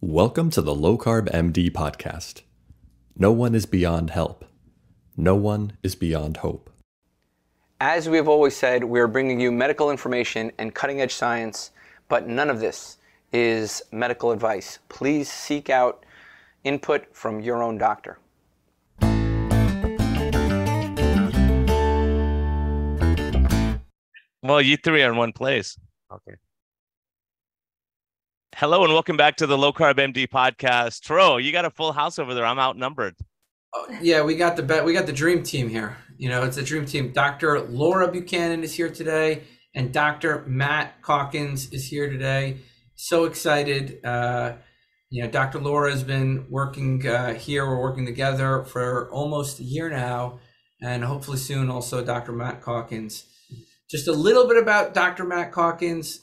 Welcome to the Low Carb MD podcast. No one is beyond help. No one is beyond hope. As we've always said, we're bringing you medical information and cutting-edge science, but none of this is medical advice. Please seek out input from your own doctor. Well, you three are in one place. Okay. Hello and welcome back to the Low Carb MD podcast. Tro, you got a full house over there. I'm outnumbered. Yeah, we got the dream team here. You know, it's a dream team. Dr. Laura Buchanan is here today, and Dr. Matt Calkins is here today. So excited. Dr. Laura has been working here. We're working together for almost a year now, and hopefully soon also Dr. Matt Calkins. Just a little bit about Dr. Matt Calkins,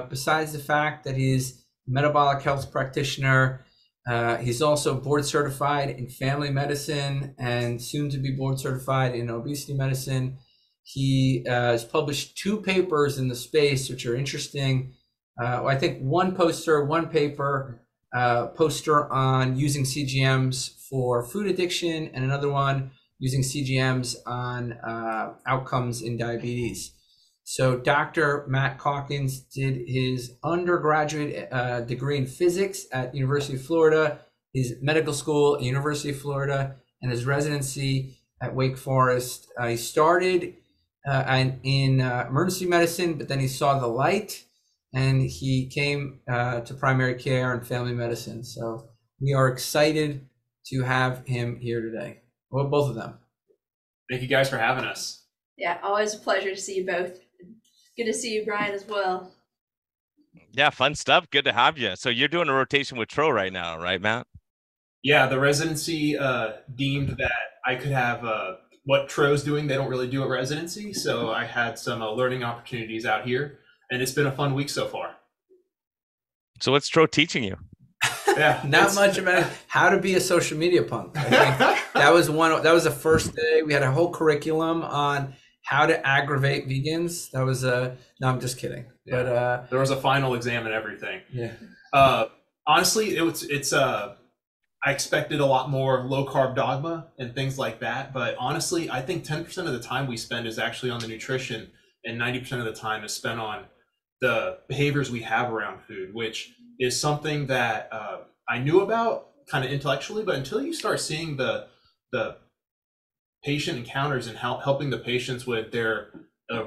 besides the fact that he's metabolic health practitioner. He's also board certified in family medicine and soon to be board certified in obesity medicine. He has published 2 papers in the space, which are interesting. I think one poster on using CGMs for food addiction, and another one using CGMs on outcomes in diabetes. So Dr. Matt Calkins did his undergraduate degree in physics at University of Florida, his medical school at University of Florida, and his residency at Wake Forest. He started in emergency medicine, but then he saw the light and he came to primary care and family medicine. So we are excited to have him here today. Well, both of them. Thank you guys for having us. Yeah, always a pleasure to see you both. Good to see you, Brian, as well. Yeah, fun stuff. Good to have you. So you're doing a rotation with Tro right now, right, Matt? Yeah, the residency deemed that I could have what Tro's doing. They don't really do at residency. So I had some learning opportunities out here, and it's been a fun week so far. So what's Tro teaching you? Yeah, Not much about how to be a social media punk. I think that was the first day. We had a whole curriculum on how to aggravate vegans. That was no, I'm just kidding. Yeah. But there was a final exam and everything. Yeah. Honestly, I expected a lot more low carb dogma and things like that. But honestly, I think 10% of the time we spend is actually on the nutrition, and 90% of the time is spent on the behaviors we have around food, which is something that I knew about kind of intellectually, but until you start seeing the patient encounters and helping the patients with their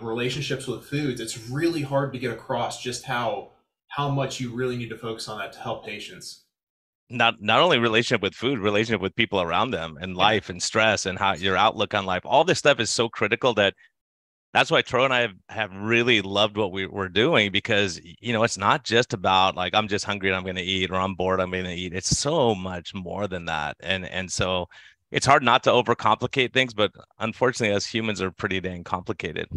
relationships with foods, it's really hard to get across just how much you really need to focus on that to help patients. Not only relationship with food, relationship with people around them and life and stress and how your outlook on life. All this stuff is so critical that's why Tro and I have really loved what we're doing, because, you know, it's not just about like, I'm just hungry and I'm going to eat, or I'm bored, I'm going to eat. It's so much more than that. And so it's hard not to overcomplicate things, but unfortunately, us humans are pretty dang complicated.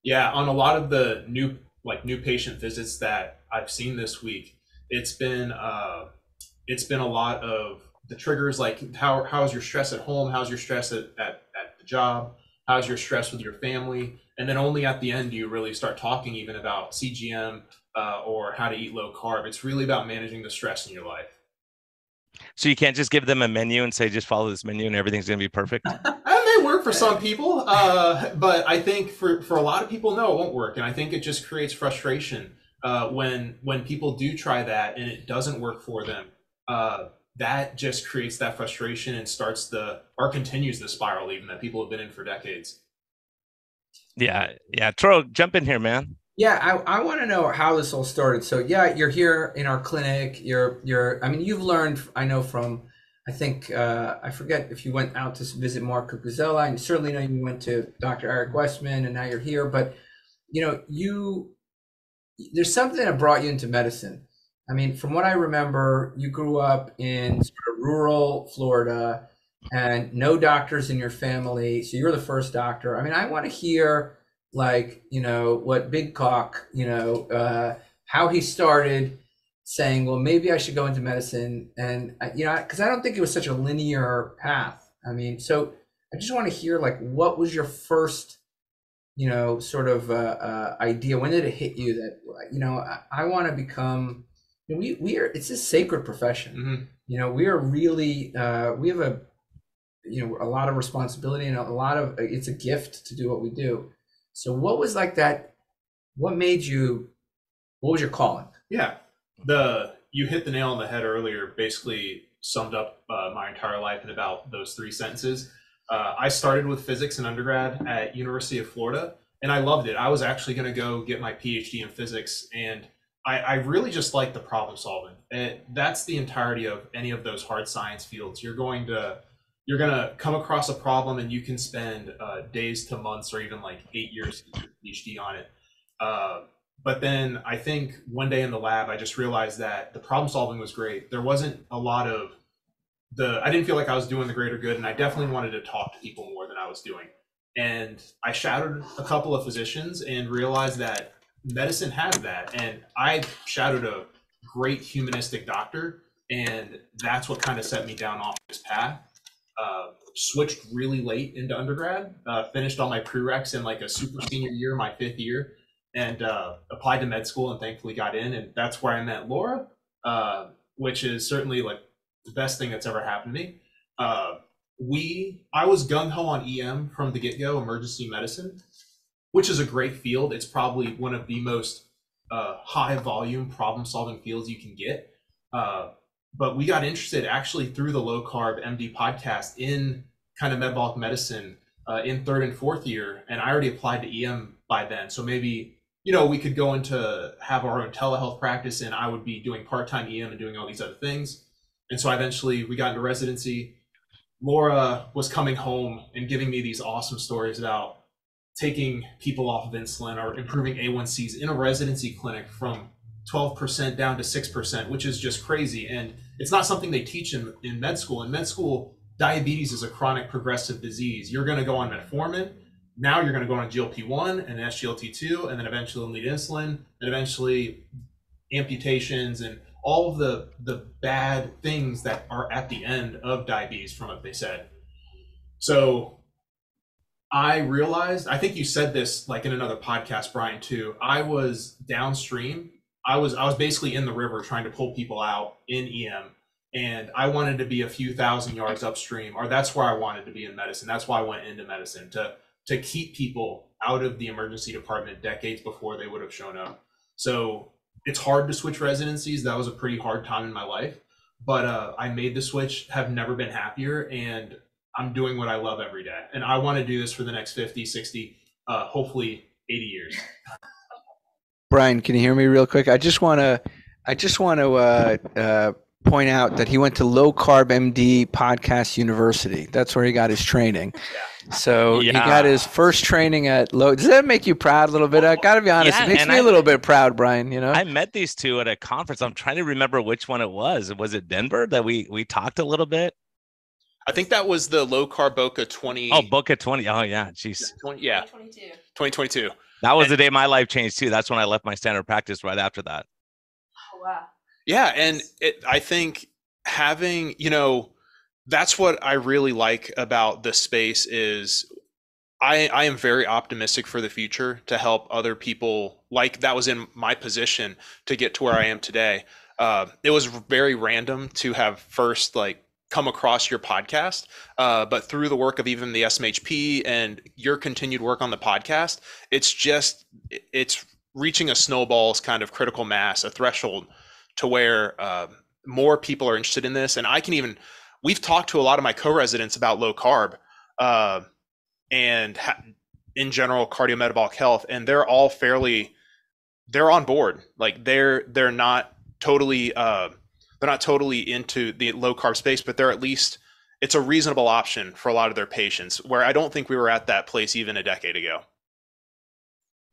Yeah, on a lot of the new patient visits that I've seen this week, it's been a lot of the triggers, like how's your stress at home, how's your stress at the job, how's your stress with your family, and then only at the end do you really start talking even about CGM or how to eat low carb. It's really about managing the stress in your life. So you can't just give them a menu and say, just follow this menu and everything's going to be perfect? That may work for some people, but I think for a lot of people, no, it won't work. And I think it just creates frustration when people do try that and it doesn't work for them. That just creates that frustration and continues the spiral even that people have been in for decades. Yeah. Tro, jump in here, man. Yeah, I want to know how this all started. So yeah, you're here in our clinic. You've learned, I know from, I think, I forget if you went out to visit Mark Gazella, and certainly know you went to Dr. Eric Westman, and now you're here. But, you know, there's something that brought you into medicine. I mean, from what I remember, you grew up in sort of rural Florida and no doctors in your family. So you're the first doctor. I mean, I want to hear, like, you know, what Big Cock, you know, how he started saying, well, maybe I should go into medicine. And, you know, because I don't think it was such a linear path. I mean, so I just want to hear, like, what was your first, you know, sort of idea? When did it hit you that, you know, I want to become we are, it's a sacred profession. Mm-hmm. You know, we are really, we have a, you know, a lot of responsibility and a lot of, it's a gift to do what we do. So what was like that, what made you, what was your calling? Yeah, you hit the nail on the head earlier, basically summed up my entire life in about those 3 sentences. I started with physics in undergrad at University of Florida, and I loved it. I was actually going to go get my PhD in physics, and I really just like the problem solving. And that's the entirety of any of those hard science fields. You're going to come across a problem, and you can spend days to months or even like 8 years to get your PhD on it. But then I think one day in the lab, I just realized that the problem solving was great. There wasn't a lot of I didn't feel like I was doing the greater good, and I definitely wanted to talk to people more than I was doing. And I shadowed a couple of physicians and realized that medicine has that. And I shadowed a great humanistic doctor, and that's what kind of set me down off this path. Switched really late into undergrad, finished all my prereqs in like a super senior year, my 5th year, and applied to med school and thankfully got in. And that's where I met Laura, which is certainly like the best thing that's ever happened to me. I was gung-ho on EM from the get-go, emergency medicine, which is a great field. It's probably one of the most high volume problem solving fields you can get. But we got interested actually through the Low Carb MD podcast in kind of metabolic medicine in 3rd and 4th year. And I already applied to EM by then. So maybe, you know, we could go into have our own telehealth practice, and I would be doing part-time EM and doing all these other things. And so eventually we got into residency. Laura was coming home and giving me these awesome stories about taking people off of insulin or improving A1Cs in a residency clinic from 12% down to 6%, which is just crazy. And it's not something they teach in med school. In med school, diabetes is a chronic progressive disease. You're going to go on metformin. Now you're going to go on GLP-1 and SGLT2, and then eventually lead insulin, and eventually amputations and all of the bad things that are at the end of diabetes from what they said. So I realized, I think you said this like in another podcast, Brian, too. I was downstream. I was basically in the river trying to pull people out in EM, and I wanted to be a few thousand yards upstream, or that's where I wanted to be in medicine. That's why I went into medicine, to keep people out of the emergency department decades before they would have shown up. So it's hard to switch residencies. That was a pretty hard time in my life, but I made the switch, have never been happier, and I'm doing what I love every day. And I want to do this for the next 50, 60, hopefully 80 years. Brian, can you hear me real quick? I just want to point out that he went to Low Carb MD Podcast University. That's where he got his training. Yeah. So he got his first training at Low. Does that make you proud a little bit? I got to be honest. It makes me a little bit proud, Brian. You know, I met these two at a conference. I'm trying to remember which one it was. Was it Denver that we talked a little bit? I think that was the Low Carb Boca 20. Oh, Boca 20. Oh, yeah. Jeez. 2022. That was the day my life changed, too. That's when I left my standard practice right after that. Oh, wow. Yeah. And I think having, you know, that's what I really like about this space is I am very optimistic for the future to help other people like that was in my position to get to where I am today. It was very random to have first like come across your podcast, but through the work of even the SMHP and your continued work on the podcast, it's reaching a snowball's kind of critical mass, a threshold to where more people are interested in this. And we've talked to a lot of my co-residents about low carb and in general cardiometabolic health, and they're all they're on board. Like they're not totally into the low carb space, but they're at least, it's a reasonable option for a lot of their patients, where I don't think we were at that place even a decade ago.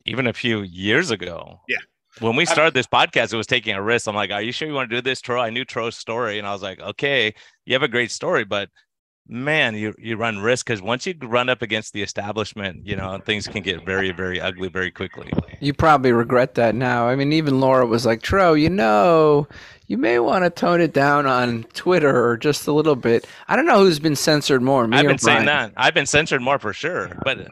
Even a few years ago. Yeah. When we started this podcast, it was taking a risk. I'm like, are you sure you want to do this, Tro? I knew Tro's story, and I was like, okay, you have a great story, but man, you run risk, because once you run up against the establishment, you know, things can get very, very ugly very quickly. You probably regret that now. I mean, even Laura was like, Tro, you know, you may want to tone it down on Twitter just a little bit. I don't know who's been censored more, me or I've been Brian. saying that. I've been censored more for sure, but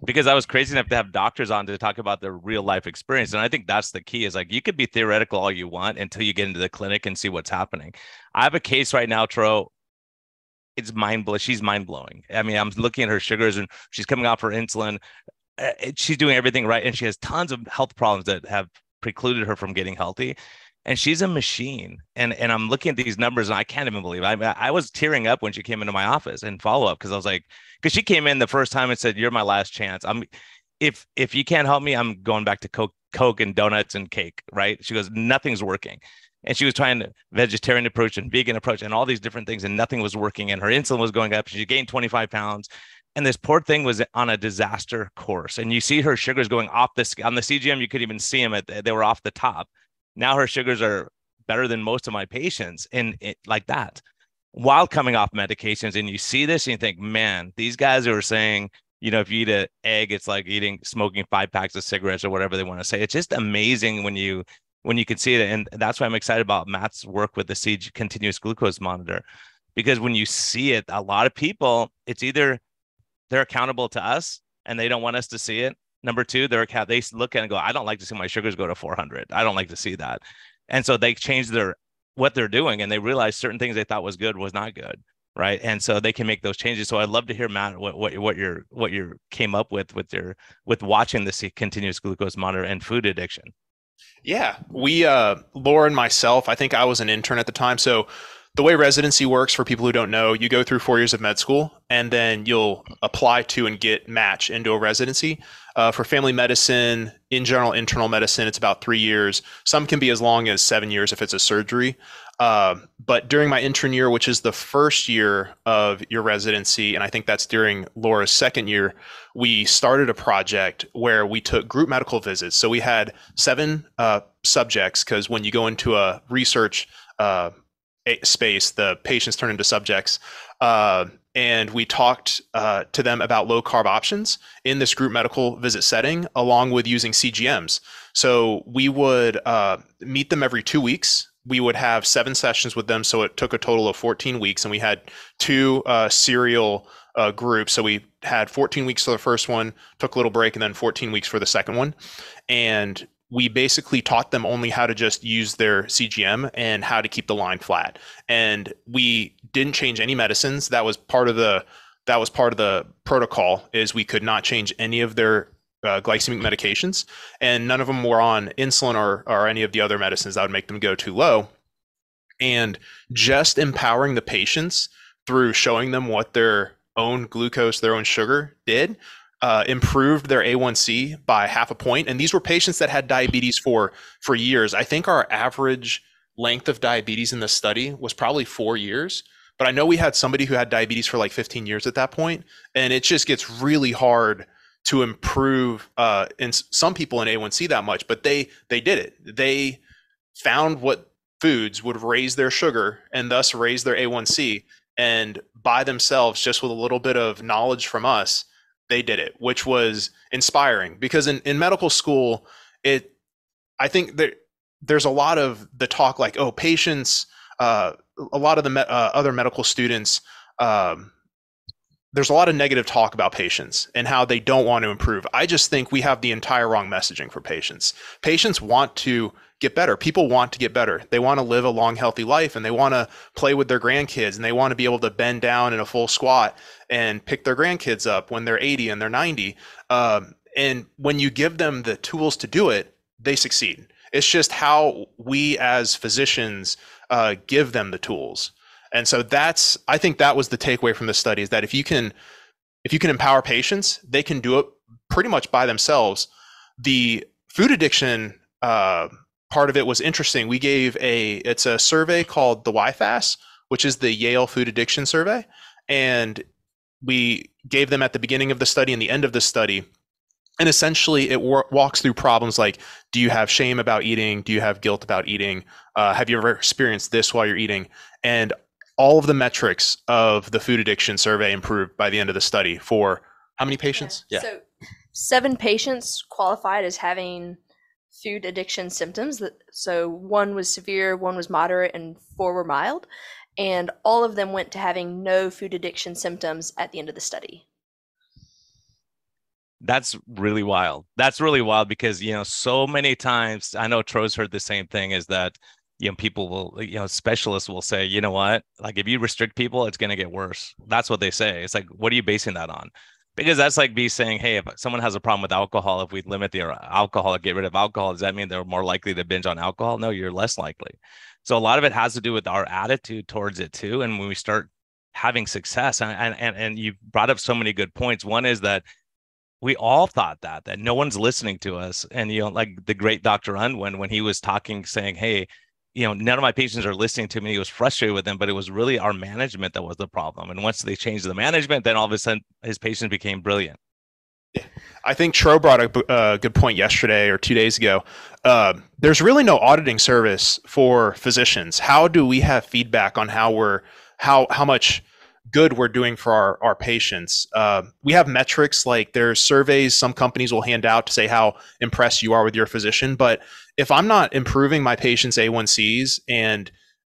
because I was crazy enough to have doctors on to talk about their real life experience. And I think that's the key, is like, you could be theoretical all you want until you get into the clinic and see what's happening. I have a case right now, Tro. It's mind blowing. She's mind blowing. I mean, I'm looking at her sugars and she's coming off her insulin. She's doing everything right. And she has tons of health problems that have precluded her from getting healthy. And she's a machine. And I'm looking at these numbers and I can't even believe it. I was tearing up when she came into my office and follow up, because I was like, because she came in the first time and said, "You're my last chance. If you can't help me, I'm going back to Coke and donuts and cake." Right? She goes, "Nothing's working." And she was trying the vegetarian approach and vegan approach and all these different things, and nothing was working. And her insulin was going up. She gained 25 pounds. And this poor thing was on a disaster course. And you see her sugars going off on the CGM. You could even see them they were off the top. Now her sugars are better than most of my patients, and like that, while coming off medications. And you see this and you think, man, these guys are saying, if you eat an egg, it's like smoking 5 packs of cigarettes or whatever they want to say. It's just amazing when you can see it. And that's why I'm excited about Matt's work with the continuous glucose monitor, because when you see it, a lot of people, it's either they're accountable to us and they don't want us to see it. Number two, they look at it and go, "I don't like to see my sugars go to 400. I don't like to see that." And so they change what they're doing, and they realize certain things they thought was good was not good. Right. And so they can make those changes. So I'd love to hear, Matt, what you came up with watching this continuous glucose monitor and food addiction. Yeah, Laura and myself, I think I was an intern at the time. So the way residency works, for people who don't know, you go through 4 years of med school and then you'll apply to and get matched into a residency. For family medicine, in general, internal medicine, it's about 3 years. Some can be as long as 7 years if it's a surgery. But during my intern year, which is the first year of your residency, and I think that's during Laura's second year, we started a project where we took group medical visits. So we had 7 subjects, because when you go into a research space, the patients turn into subjects. And we talked to them about low carb options in this group medical visit setting, along with using CGMs. So we would meet them every 2 weeks. We would have 7 sessions with them. So it took a total of 14 weeks. And we had 2 serial groups. So we had 14 weeks for the first one, took a little break, and then 14 weeks for the second one. And we basically taught them only how to just use their CGM and how to keep the line flat. And we didn't change any medicines. That was part of the protocol, is we could not change any of their glycemic medications, and none of them were on insulin or any of the other medicines that would make them go too low. And just empowering the patients through showing them what their own glucose, their own sugar did, improved their A1C by 0.5 point. And these were patients that had diabetes for years. I think our average length of diabetes in the study was probably 4 years. But I know we had somebody who had diabetes for like 15 years at that point. And it just gets really hard to improve in some people in A1C that much. But they did it. They found what foods would raise their sugar and thus raise their A1C. And by themselves, just with a little bit of knowledge from us, they did it, which was inspiring. Because in medical school, I think there's a lot of the talk like, oh, patients, a lot of the other medical students, there's a lot of negative talk about patients and how they don't want to improve. I just think we have the entire wrong messaging for patients. Patients want to get better. People want to get better. They want to live a long, healthy life, and they want to play with their grandkids, and they want to be able to bend down in a full squat and pick their grandkids up when they're 80 and they're 90. And when you give them the tools to do it, they succeed. It's just how we as physicians give them the tools. And so I think that was the takeaway from the study, is that if you can empower patients, they can do it pretty much by themselves. The food addiction part of it was interesting. We gave it's a survey called the YFAS, which is the Yale Food Addiction Survey. And we gave them at the beginning of the study and the end of the study. And essentially it walks through problems like, do you have shame about eating? Do you have guilt about eating? Have you ever experienced this while you're eating? And all of the metrics of the food addiction survey improved by the end of the study for how many patients? Yeah. So 7 patients qualified as having food addiction symptoms. So 1 was severe, 1 was moderate, and 4 were mild. And all of them went to having no food addiction symptoms at the end of the study. That's really wild. That's really wild because, so many times I know Tro's heard the same thing is that, people will, specialists will say, you know what, like if you restrict people, it's going to get worse. That's what they say. It's like, what are you basing that on? Because that's like me saying, hey, if someone has a problem with alcohol, if we limit the alcohol or get rid of alcohol, does that mean they're more likely to binge on alcohol? No, you're less likely. So a lot of it has to do with our attitude towards it too. And when we start having success, and you brought up so many good points. One is that we all thought that no one's listening to us. And, like the great Dr. Unwin, when he was talking, saying, hey, none of my patients are listening to me. He was frustrated with them, but it was really our management that was the problem. And once they changed the management, then all of a sudden his patients became brilliant. I think Tro brought a good point yesterday or 2 days ago. There's really no auditing service for physicians. How do we have feedback on how much good we're doing for our patients? We have metrics, like there's surveys some companies will hand out to say how impressed you are with your physician. But if I'm not improving my patients' A1Cs and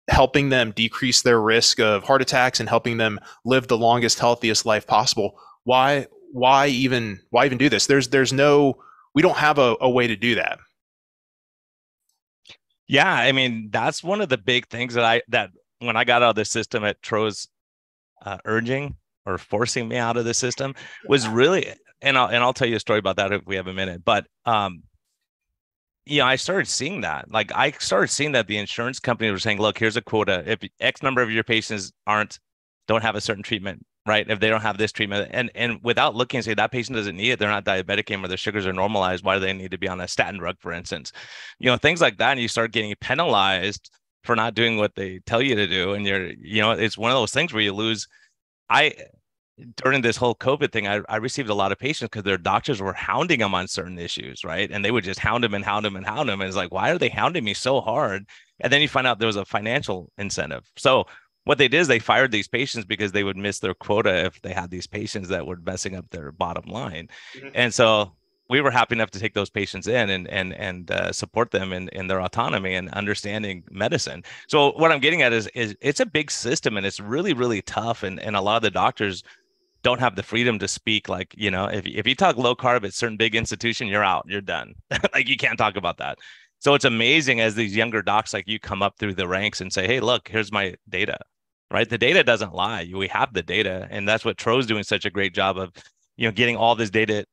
helping them decrease their risk of heart attacks and helping them live the longest, healthiest life possible, why even do this? We don't have a way to do that. Yeah, I mean, that's one of the big things that when I got out of the system at Tro's urging or forcing me out of the system was really, and I'll tell you a story about that if we have a minute. But I started seeing that. Like I started seeing that the insurance companies were saying, look, here's a quota. If X number of your patients don't have a certain treatment, right? If they don't have this treatment, and without looking and say that patient doesn't need it, they're not diabetic anymore, their sugars are normalized, why do they need to be on a statin drug, for instance? Things like that. And you start getting penalized for not doing what they tell you to do. And it's one of those things where you lose. During this whole COVID thing, I received a lot of patients because their doctors were hounding them on certain issues, right? And they would just hound them and hound them and hound them. And it's like, why are they hounding me so hard? And then you find out there was a financial incentive. So what they did is they fired these patients because they would miss their quota if they had these patients that were messing up their bottom line. Mm-hmm. And so we were happy enough to take those patients in and support them in their autonomy and understanding medicine. So what I'm getting at is it's a big system and it's really, really tough. And a lot of the doctors don't have the freedom to speak. Like, if you talk low carb at a certain big institution, you're out, you're done. Like you can't talk about that. So it's amazing as these younger docs like you come up through the ranks and say, hey, look, here's my data, right? The data doesn't lie. We have the data. And that's what Tro's doing such a great job of, getting all this data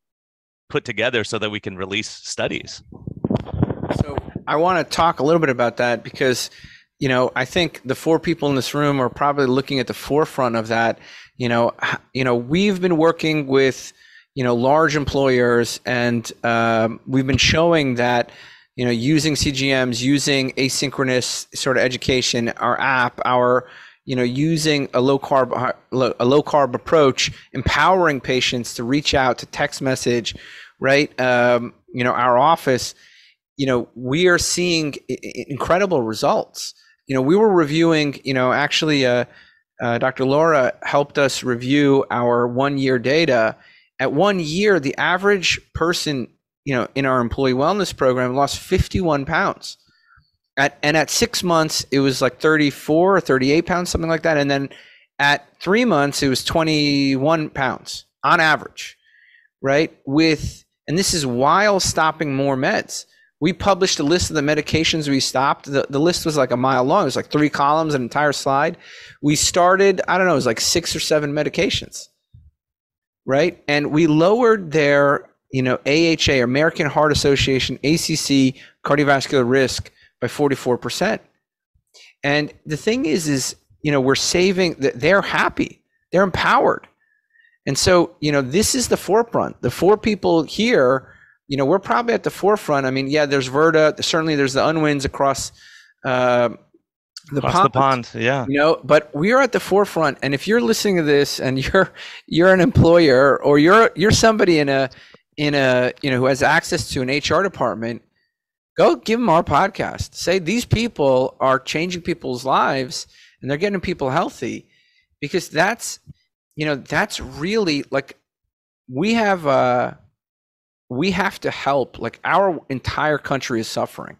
put together so that we can release studies. So I want to talk a little bit about that because, I think the four people in this room are probably looking at the forefront of that. We've been working with, large employers and we've been showing that, using CGMs, using asynchronous sort of education, our app, using a low carb approach, empowering patients to reach out to text message, right? Our office, we are seeing incredible results. We were reviewing, actually, Dr. Laura helped us review our 1 year data. At 1 year, the average person, in our employee wellness program lost 51 pounds. At 6 months, it was like 34 or 38 pounds, something like that. And then at 3 months, it was 21 pounds on average, right? And this is while stopping more meds. We published a list of the medications we stopped. The list was like a mile long. It was like 3 columns, an entire slide. We started, it was like 6 or 7 medications, right? And we lowered their, AHA, American Heart Association, ACC, cardiovascular risk by 44%. And the thing is, we're saving, they're happy, they're empowered. And so, this is the forefront. The 4 people here, we're probably at the forefront. I mean, yeah, there's Verda, certainly there's the Unwins across the pond, yeah. But we are at the forefront. And if you're listening to this and you're an employer or you're somebody in a who has access to an HR department, go give them our podcast. Say these people are changing people's lives and they're getting people healthy, because that's really like we have to help. Like our entire country is suffering.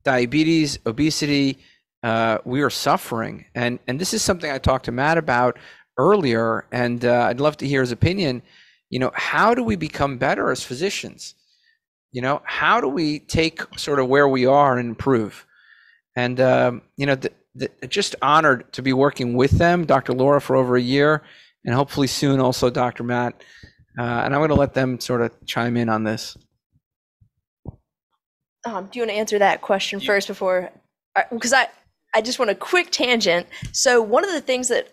Diabetes, obesity, we are suffering. And this is something I talked to Matt about earlier, and I'd love to hear his opinion. how do we become better as physicians? How do we take sort of where we are and improve? And, just honored to be working with them, Dr. Laura, for over a year, and hopefully soon also Dr. Matt. And I'm going to let them sort of chime in on this. Do you want to answer that question first before? Because I just want a quick tangent. So one of the things that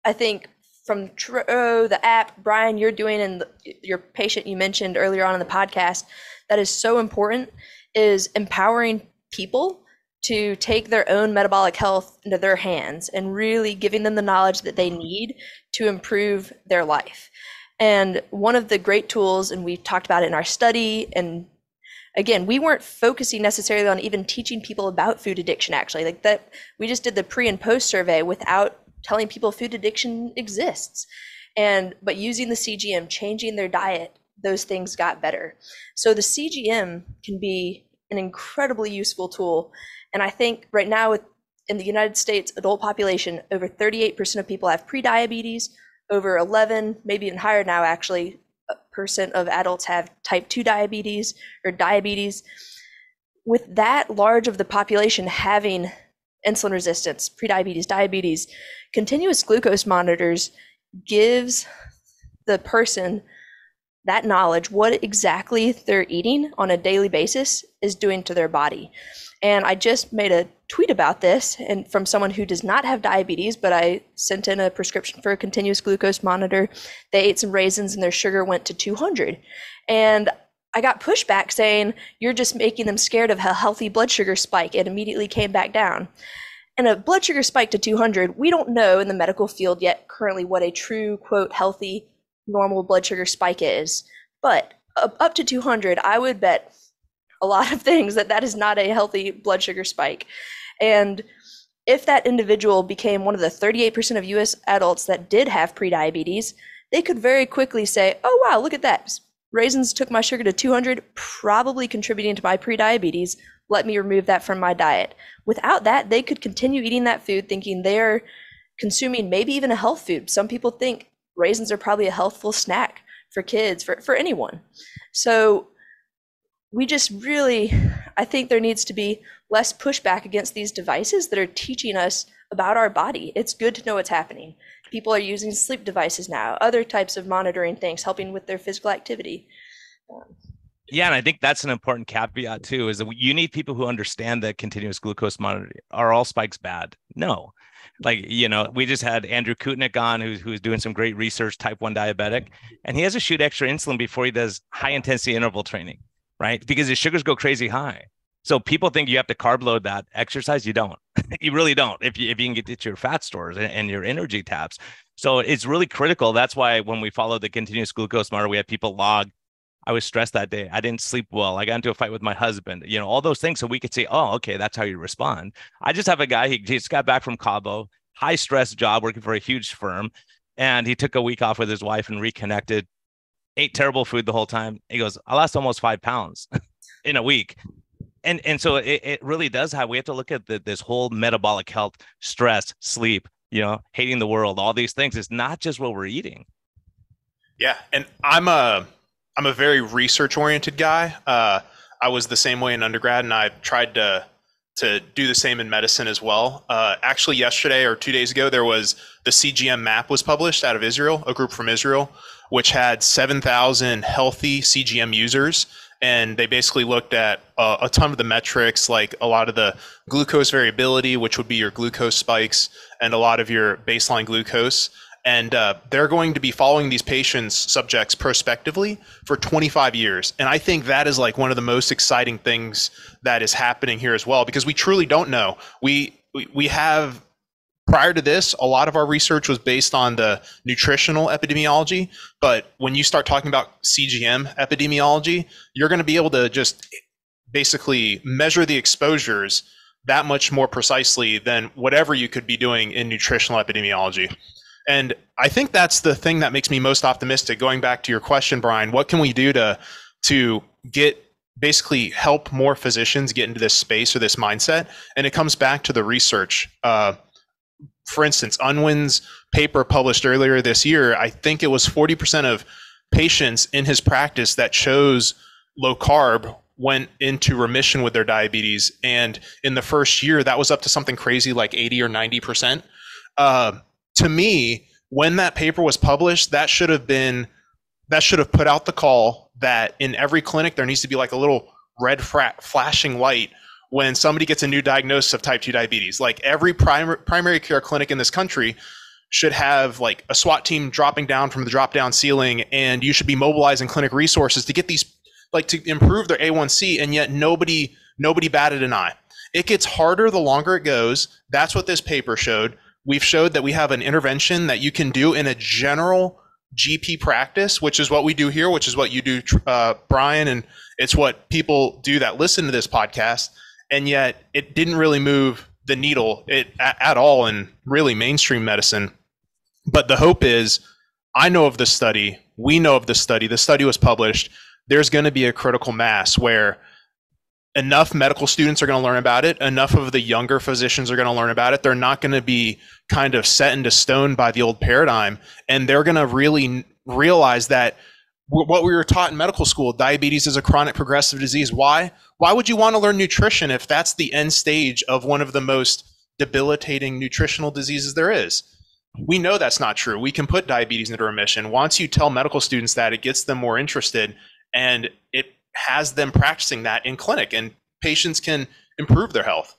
I think from the app, Brian, you're doing, and your patient you mentioned earlier on in the podcast, that is so important, is empowering people to take their own metabolic health into their hands and really giving them the knowledge that they need to improve their life. And one of the great tools, and we talked about it in our study, and again, we weren't focusing necessarily on even teaching people about food addiction, actually. Like that, we just did the pre and post survey without telling people food addiction exists. But using the CGM, changing their diet, those things got better. So the CGM can be an incredibly useful tool. And I think right now in the United States adult population, over 38% of people have prediabetes, over 11, maybe even higher now actually, percent of adults have type 2 diabetes or diabetes. With that large of the population having insulin resistance, prediabetes, diabetes, continuous glucose monitors gives the person that knowledge, what exactly they're eating on a daily basis is doing to their body. And I just made a tweet about this, and from someone who does not have diabetes, but I sent in a prescription for a continuous glucose monitor. They ate some raisins and their sugar went to 200. And I got pushback saying, you're just making them scared of a healthy blood sugar spike. It immediately came back down. And a blood sugar spike to 200, we don't know in the medical field yet currently what a true, quote, healthy, normal blood sugar spike is. But up to 200, I would bet a lot of things that is not a healthy blood sugar spike. And if that individual became one of the 38% of US adults that did have prediabetes, they could very quickly say, oh, wow, look at that. Raisins took my sugar to 200, probably contributing to my prediabetes. Let me remove that from my diet. Without that, they could continue eating that food thinking they're consuming maybe even a health food. Some people think raisins are probably a healthful snack for kids, for anyone. So we just really, I think there needs to be less pushback against these devices that are teaching us about our body. It's good to know what's happening. People are using sleep devices now, other types of monitoring things, helping with their physical activity. Yeah, and I think that's an important caveat too, is that you need people who understand that continuous glucose monitoring. Are all spikes bad? No. Like, we just had Andrew Kutnick on, who's doing some great research, type 1 diabetic, and he has to shoot extra insulin before he does high intensity interval training, right? Because his sugars go crazy high. So people think you have to carb load that exercise. You don't. You really don't. If you can get to your fat stores and your energy tabs. So it's really critical. That's why when we follow the continuous glucose monitor, we have people log, I was stressed that day. I didn't sleep well. I got into a fight with my husband, all those things. So we could say, oh, okay, that's how you respond. I just have a guy, he just got back from Cabo, high stress job, working for a huge firm. And he took a week off with his wife and reconnected, ate terrible food the whole time. He goes, I lost almost 5 pounds in a week. And so it really does we have to look at this whole metabolic health, stress, sleep, hating the world, all these things. It's not just what we're eating. Yeah. And I'm a very research oriented guy. I was the same way in undergrad, and I tried to do the same in medicine as well. Actually, yesterday or 2 days ago, there was the CGM map was published out of Israel, a group from Israel, which had 7,000 healthy CGM users. And they basically looked at a ton of the metrics, like a lot of the glucose variability, which would be your glucose spikes, and a lot of your baseline glucose. And they're going to be following these subjects prospectively for 25 years. And I think that is like one of the most exciting things that is happening here as well, because we truly don't know. We have, prior to this, a lot of our research was based on the nutritional epidemiology. But when you start talking about CGM epidemiology, you're going to be able to just basically measure the exposures that much more precisely than whatever you could be doing in nutritional epidemiology. And I think that's the thing that makes me most optimistic. Going back to your question, Brian, what can we do to get basically help more physicians get into this space or this mindset? And it comes back to the research. For instance, Unwin's paper published earlier this year, I think it was 40% of patients in his practice that chose low carb went into remission with their diabetes. And in the first year, that was up to something crazy like 80 or 90%. To me, when that paper was published, that should have put out the call that in every clinic, there needs to be like a little red flashing light when somebody gets a new diagnosis of type 2 diabetes. Like every primary care clinic in this country should have like a SWAT team dropping down from the drop down ceiling, and you should be mobilizing clinic resources to get these, like, to improve their A1C, and yet nobody batted an eye. It gets harder the longer it goes. That's what this paper showed. We've showed that we have an intervention that you can do in a general GP practice, which is what we do here, which is what you do, Brian, and it's what people do that listen to this podcast. And yet it didn't really move the needle at all in really mainstream medicine. But the hope is, I know of this study, we know of this study, the study was published, there's going to be a critical mass where enough medical students are going to learn about it, enough of the younger physicians are going to learn about it. They're not going to be kind of set into stone by the old paradigm, and they're going to really realize that what we were taught in medical school, diabetes is a chronic progressive disease. Why would you want to learn nutrition if that's the end stage of one of the most debilitating nutritional diseases there is? We know that's not true. We can put diabetes into remission. Once you tell medical students that, it gets them more interested, and it has them practicing that in clinic, and patients can improve their health.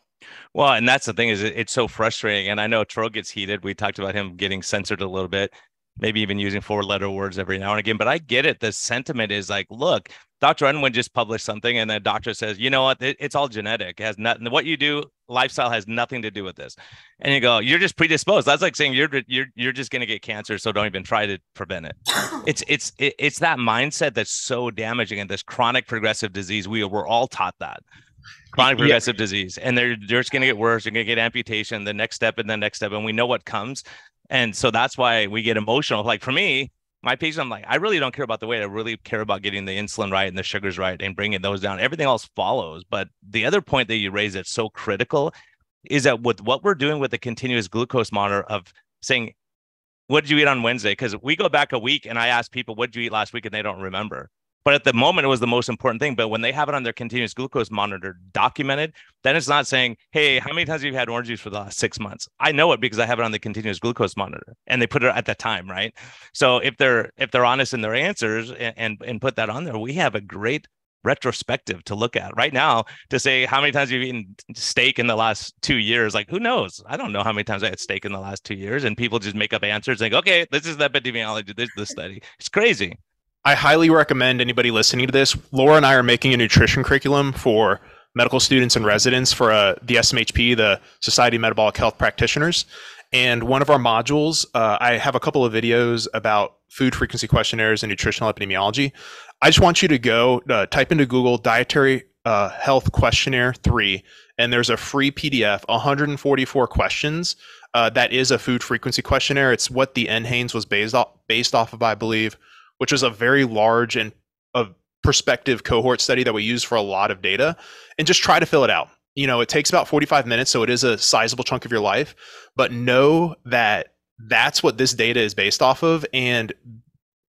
Well, and that's the thing, is it's so frustrating. And I know Tro gets heated. We talked about him getting censored a little bit, maybe even using 4-letter words every now and again. But I get it. The sentiment is like, look, Dr. Unwin just published something, and the doctor says, you know what, it's all genetic. It has nothing. What you do, lifestyle has nothing to do with this. And you go, you're just predisposed. That's like saying you're just going to get cancer, so don't even try to prevent it. It's that mindset that's so damaging, and this chronic progressive disease. We're all taught that. Chronic progressive disease, and they're just going to get worse. You're going to get amputation, the next step, and we know what comes. And so that's why we get emotional. Like for me, my patient, I'm like, I really don't care about the weight. I really care about getting the insulin right and the sugars right and bringing those down. Everything else follows. But the other point that you raised that's so critical is that with what we're doing with the continuous glucose monitor of saying, what did you eat on Wednesday? Because we go back a week and I ask people, what did you eat last week? And they don't remember. But at the moment, it was the most important thing. But when they have it on their continuous glucose monitor documented, then it's not saying, hey, how many times have you had orange juice for the last 6 months? I know it because I have it on the continuous glucose monitor, and they put it at the time, right? So if they're honest in their answers and put that on there, we have a great retrospective to look at right now to say, how many times have you eaten steak in the last 2 years? Like, who knows? I don't know how many times I had steak in the last 2 years, and people just make up answers like, okay, this is the epidemiology, this is the study. It's crazy. I highly recommend anybody listening to this. Laura and I are making a nutrition curriculum for medical students and residents for the SMHP, the Society of Metabolic Health Practitioners. And one of our modules, I have a couple of videos about food frequency questionnaires and nutritional epidemiology. I just want you to go type into Google Dietary Health Questionnaire 3, and there's a free PDF, 144 questions. That is a food frequency questionnaire. It's what the NHANES was based off of, I believe, which was a very large and a prospective cohort study that we use for a lot of data, and just try to fill it out. You know, it takes about 45 minutes, so it is a sizable chunk of your life, but know that that's what this data is based off of. And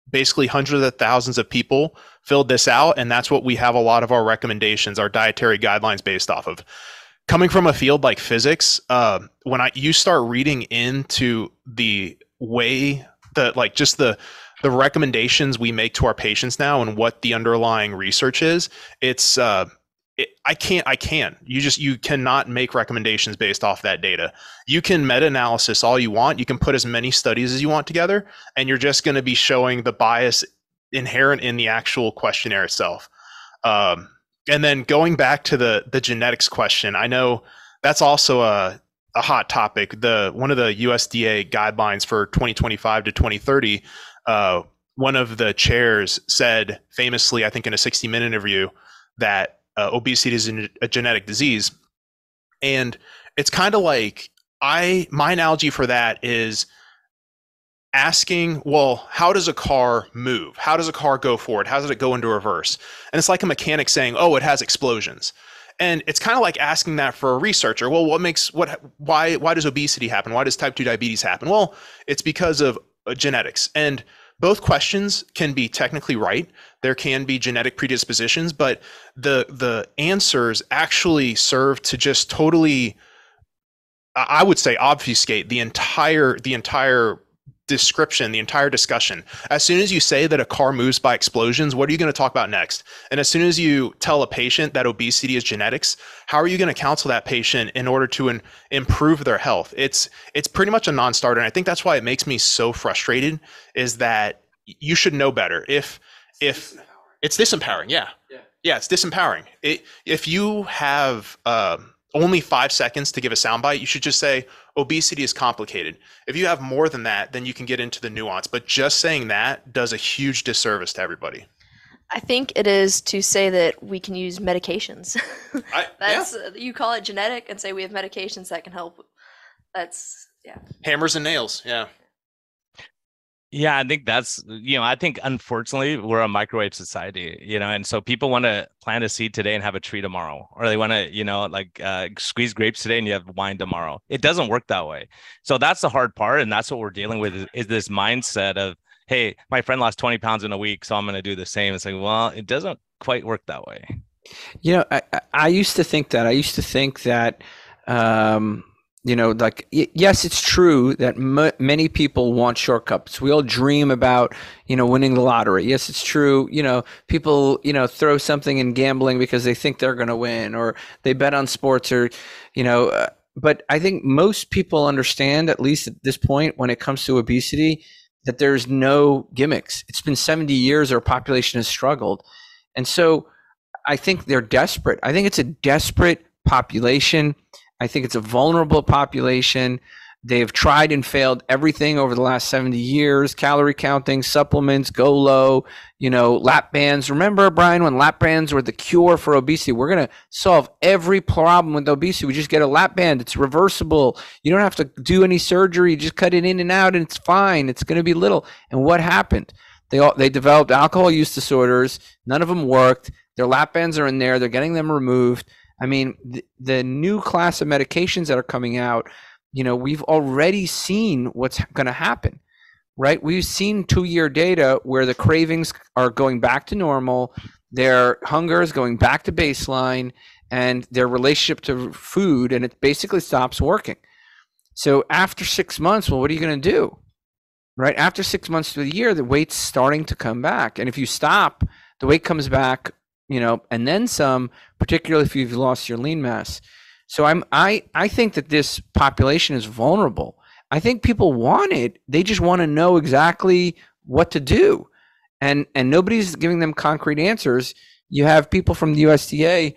basically hundreds of thousands of people filled this out. And that's what we have a lot of our recommendations, our dietary guidelines based off of. Coming from a field like physics, when you start reading into the way that, like, just the recommendations we make to our patients now and what the underlying research is, it's I can't. You cannot make recommendations based off that data. You can meta-analysis all you want. You can put as many studies as you want together, and you're just going to be showing the bias inherent in the actual questionnaire itself. And then going back to the genetics question, I know that's also a hot topic. One of the USDA guidelines for 2025 to 2030, one of the chairs said famously, I think in a 60-minute interview, that obesity is a genetic disease. And it's kind of like, my analogy for that is asking, well, how does a car move? How does a car go forward? How does it go into reverse? And it's like a mechanic saying, oh, it has explosions. And it's kind of like asking that for a researcher. Well, why does obesity happen? Why does type 2 diabetes happen? Well, it's because of genetics. And both questions can be technically right. There can be genetic predispositions, but the answers actually serve to just totally, I would say, obfuscate the entire description, the entire discussion. As soon as you say that a car moves by explosions, what are you going to talk about next? And as soon as you tell a patient that obesity is genetics, how are you going to counsel that patient in order to improve their health? It's pretty much a non-starter. And I think that's why it makes me so frustrated, is that you should know better. If it's disempowering, yeah, it's disempowering. If you have only 5 seconds to give a soundbite, you should just say, obesity is complicated. If you have more than that, then you can get into the nuance. But just saying that does a huge disservice to everybody. I think it is to say that we can use medications. You call it genetic and say we have medications that can help. Hammers and nails. Yeah, I think that's, I think unfortunately we're a microwave society, and so people want to plant a seed today and have a tree tomorrow, or they want to, squeeze grapes today and you have wine tomorrow. It doesn't work that way. So that's the hard part. And that's what we're dealing with is this mindset of, hey, my friend lost 20 pounds in a week, so I'm going to do the same. It's like, well, it doesn't quite work that way. I used to think that. Yes, it's true that many people want shortcuts. We all dream about, winning the lottery. Yes, it's true. People, throw something in gambling because they think they're going to win, or they bet on sports, or, but I think most people understand, at least at this point, when it comes to obesity, that there's no gimmicks. It's been 70 years our population has struggled. And so I think they're desperate. I think it's a desperate population. I think it's a vulnerable population. They've tried and failed everything over the last 70 years, calorie counting, supplements, go low, lap bands. Remember, Brian, when lap bands were the cure for obesity? We're going to solve every problem with obesity. We just get a lap band. It's reversible. You don't have to do any surgery. You just cut it in and out and it's fine. It's going to be little. And what happened? They developed alcohol use disorders. None of them worked. Their lap bands are in there. They're getting them removed. I mean, the new class of medications that are coming out, we've already seen what's going to happen, right? We've seen 2-year data where the cravings are going back to normal, their hunger is going back to baseline, and their relationship to food, and it basically stops working. So after 6 months, well, what are you going to do, right? After 6 months to a year, the weight's starting to come back. And if you stop, the weight comes back, and then some, particularly if you've lost your lean mass. So I think that this population is vulnerable. I think people want it. They just want to know exactly what to do. And nobody's giving them concrete answers. You have people from the USDA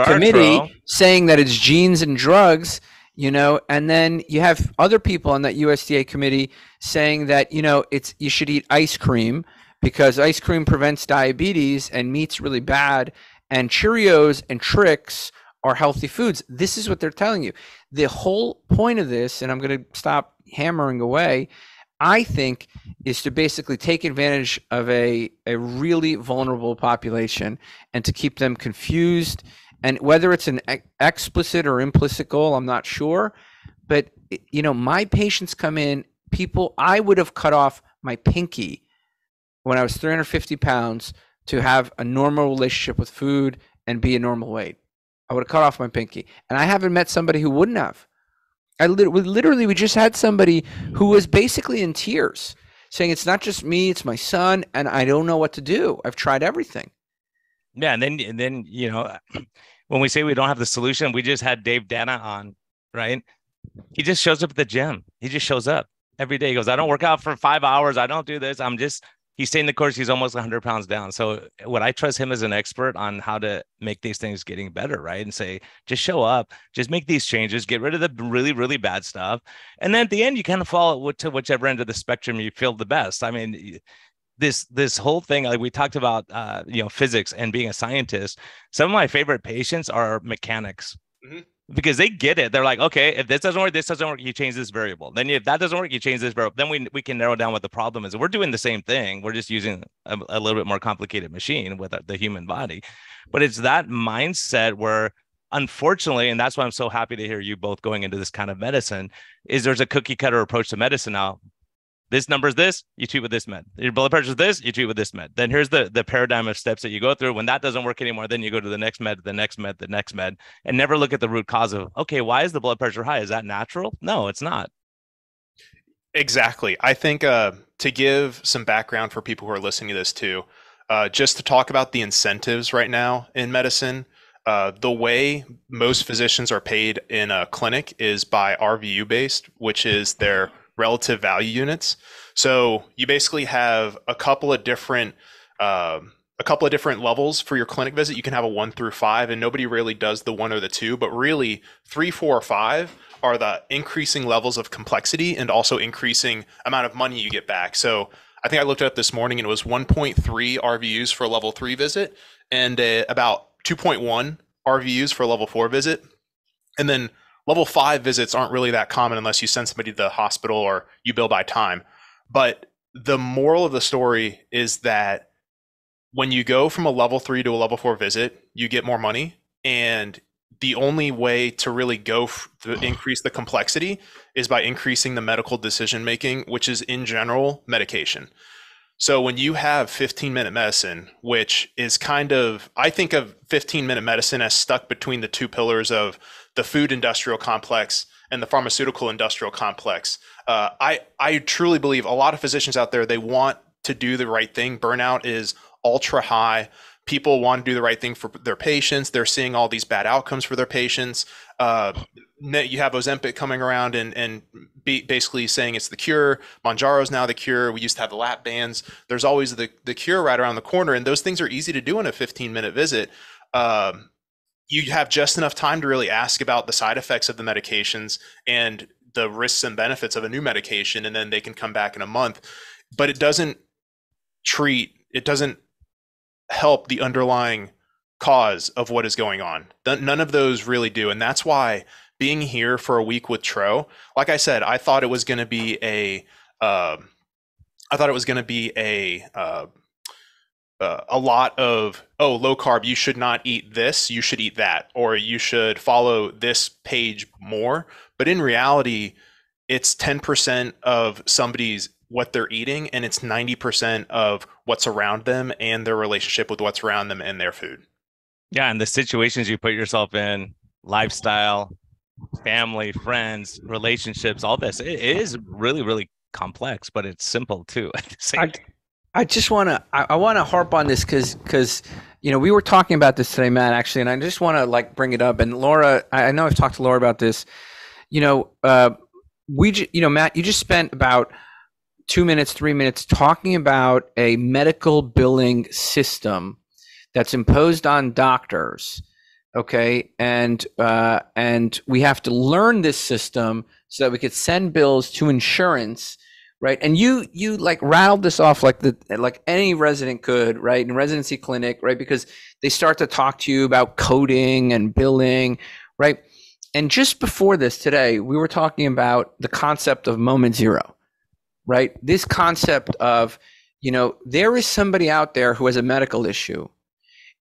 committee saying that it's genes and drugs, and then you have other people on that USDA committee saying that, you should eat ice cream because ice cream prevents diabetes and meat's really bad, and Cheerios and Trix are healthy foods. This is what they're telling you. The whole point of this, and I'm going to stop hammering away, I think, is to basically take advantage of a really vulnerable population and to keep them confused. And whether it's an explicit or implicit goal, I'm not sure. But, my patients come in, I would have cut off my pinky when I was 350 pounds to have a normal relationship with food and be a normal weight. I would have cut off my pinky. And I haven't met somebody who wouldn't have. We just had somebody who was basically in tears saying, it's not just me, it's my son, and I don't know what to do. I've tried everything. Yeah. And then, when we say we don't have the solution, we just had Dave Dana on, right? He just shows up at the gym. He just shows up every day. He goes, I don't work out for 5 hours. I don't do this. He's staying the course. He's almost 100 pounds down. So would I trust him as an expert on how to make these things getting better, right? And say, just show up, just make these changes, get rid of the really, really bad stuff. And then at the end, you kind of fall to whichever end of the spectrum you feel the best. I mean, this whole thing, like we talked about, physics and being a scientist. Some of my favorite patients are mechanics. Mm-hmm. Because they get it. They're like, okay, if this doesn't work, you change this variable. Then if that doesn't work, you change this variable. Then we can narrow down what the problem is. We're doing the same thing. We're just using a little bit more complicated machine with the human body. But it's that mindset where, unfortunately, and that's why I'm so happy to hear you both going into this kind of medicine, is there's a cookie cutter approach to medicine now. This number is this, you treat with this med. Your blood pressure is this, you treat with this med. Then here's the paradigm of steps that you go through. When that doesn't work anymore, then you go to the next med, the next med, the next med, and never look at the root cause of, okay, why is the blood pressure high? Is that natural? No, it's not. Exactly. I think to give some background for people who are listening to this too, just to talk about the incentives right now in medicine, the way most physicians are paid in a clinic is by RVU based, which is their relative value units. So you basically have a couple of different levels for your clinic visit. You can have a 1 through 5, and nobody really does the 1 or the 2, but really 3, 4, or 5 are the increasing levels of complexity and also increasing amount of money you get back. So I think I looked it up this morning and it was 1.3 RVUs for a level 3 visit and about 2.1 RVUs for a level 4 visit. And then level 5 visits aren't really that common unless you send somebody to the hospital or you bill by time. But the moral of the story is that when you go from a level 3 to a level 4 visit, you get more money. And the only way to really go to increase the complexity is by increasing the medical decision making, which is in general medication. So when you have 15-minute medicine, which is kind of, I think of 15-minute medicine as stuck between the two pillars of the food industrial complex and the pharmaceutical industrial complex. I truly believe a lot of physicians out there, they want to do the right thing. Burnout is ultra high. People want to do the right thing for their patients. They're seeing all these bad outcomes for their patients. You have Ozempic coming around and basically saying it's the cure. Mounjaro's now the cure. We used to have the lap bands. There's always the cure right around the corner, and those things are easy to do in a 15-minute visit. You have just enough time to really ask about the side effects of the medications and the risks and benefits of a new medication, and then they can come back in a month. But it doesn't help the underlying cause of what is going on. None of those really do. And that's why being here for a week with Tro, like I said, I thought it was going to be a lot of, oh, low carb, you should not eat this, you should eat that, or you should follow this page more. But in reality, it's 10% of somebody's what they're eating, and it's 90% of what's around them and their relationship with what's around them and their food. Yeah, and the situations you put yourself in, lifestyle, family, friends, relationships, all this, it is really, really complex, but it's simple too at the same time. I just want to I want to harp on this because we were talking about this today, Matt, actually, and I just want to bring it up. And Laura, I know I've talked to Laura about this. Matt, you just spent about 2 minutes, 3 minutes talking about a medical billing system that's imposed on doctors. Okay, and we have to learn this system so that we could send bills to insurance. Right. And you rattled this off like any resident could, right, in residency clinic, right, because they start to talk to you about coding and billing, right? And just before this today, we were talking about the concept of moment zero, right? This concept of, there is somebody out there who has a medical issue,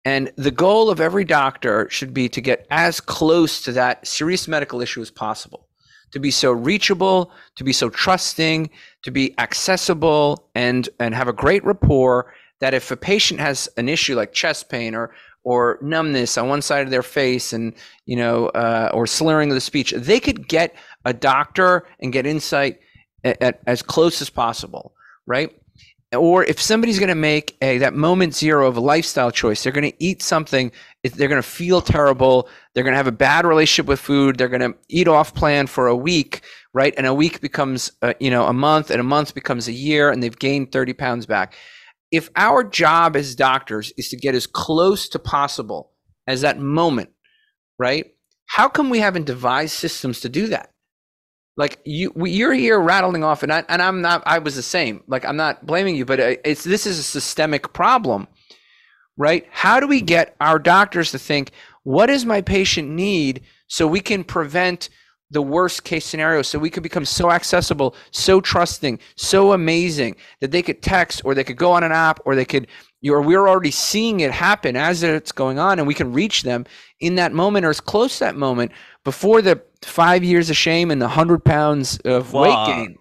and the goal of every doctor should be to get as close to that serious medical issue as possible. To be so reachable, to be so trusting, to be accessible, and have a great rapport that if a patient has an issue like chest pain or numbness on one side of their face and or slurring of the speech, they could get a doctor and get insight at as close as possible, right? Or if somebody's going to make that moment zero of a lifestyle choice, they're going to eat something, they're going to feel terrible, they're going to have a bad relationship with food, they're going to eat off plan for a week, right? And a week becomes a month, and a month becomes a year, and they've gained 30 pounds back. If our job as doctors is to get as close to possible as that moment, right? How come we haven't devised systems to do that? You're here rattling off, and I'm not. I was the same. I'm not blaming you, but this is a systemic problem, right? How do we get our doctors to think, what does my patient need, so we can prevent the worst case scenario, so we could become so accessible, so trusting, so amazing that they could text, or they could go on an app, or we're already seeing it happen as it's going on, and we can reach them in that moment or as close to that moment before the 5 years of shame and the 100 pounds of weight gain.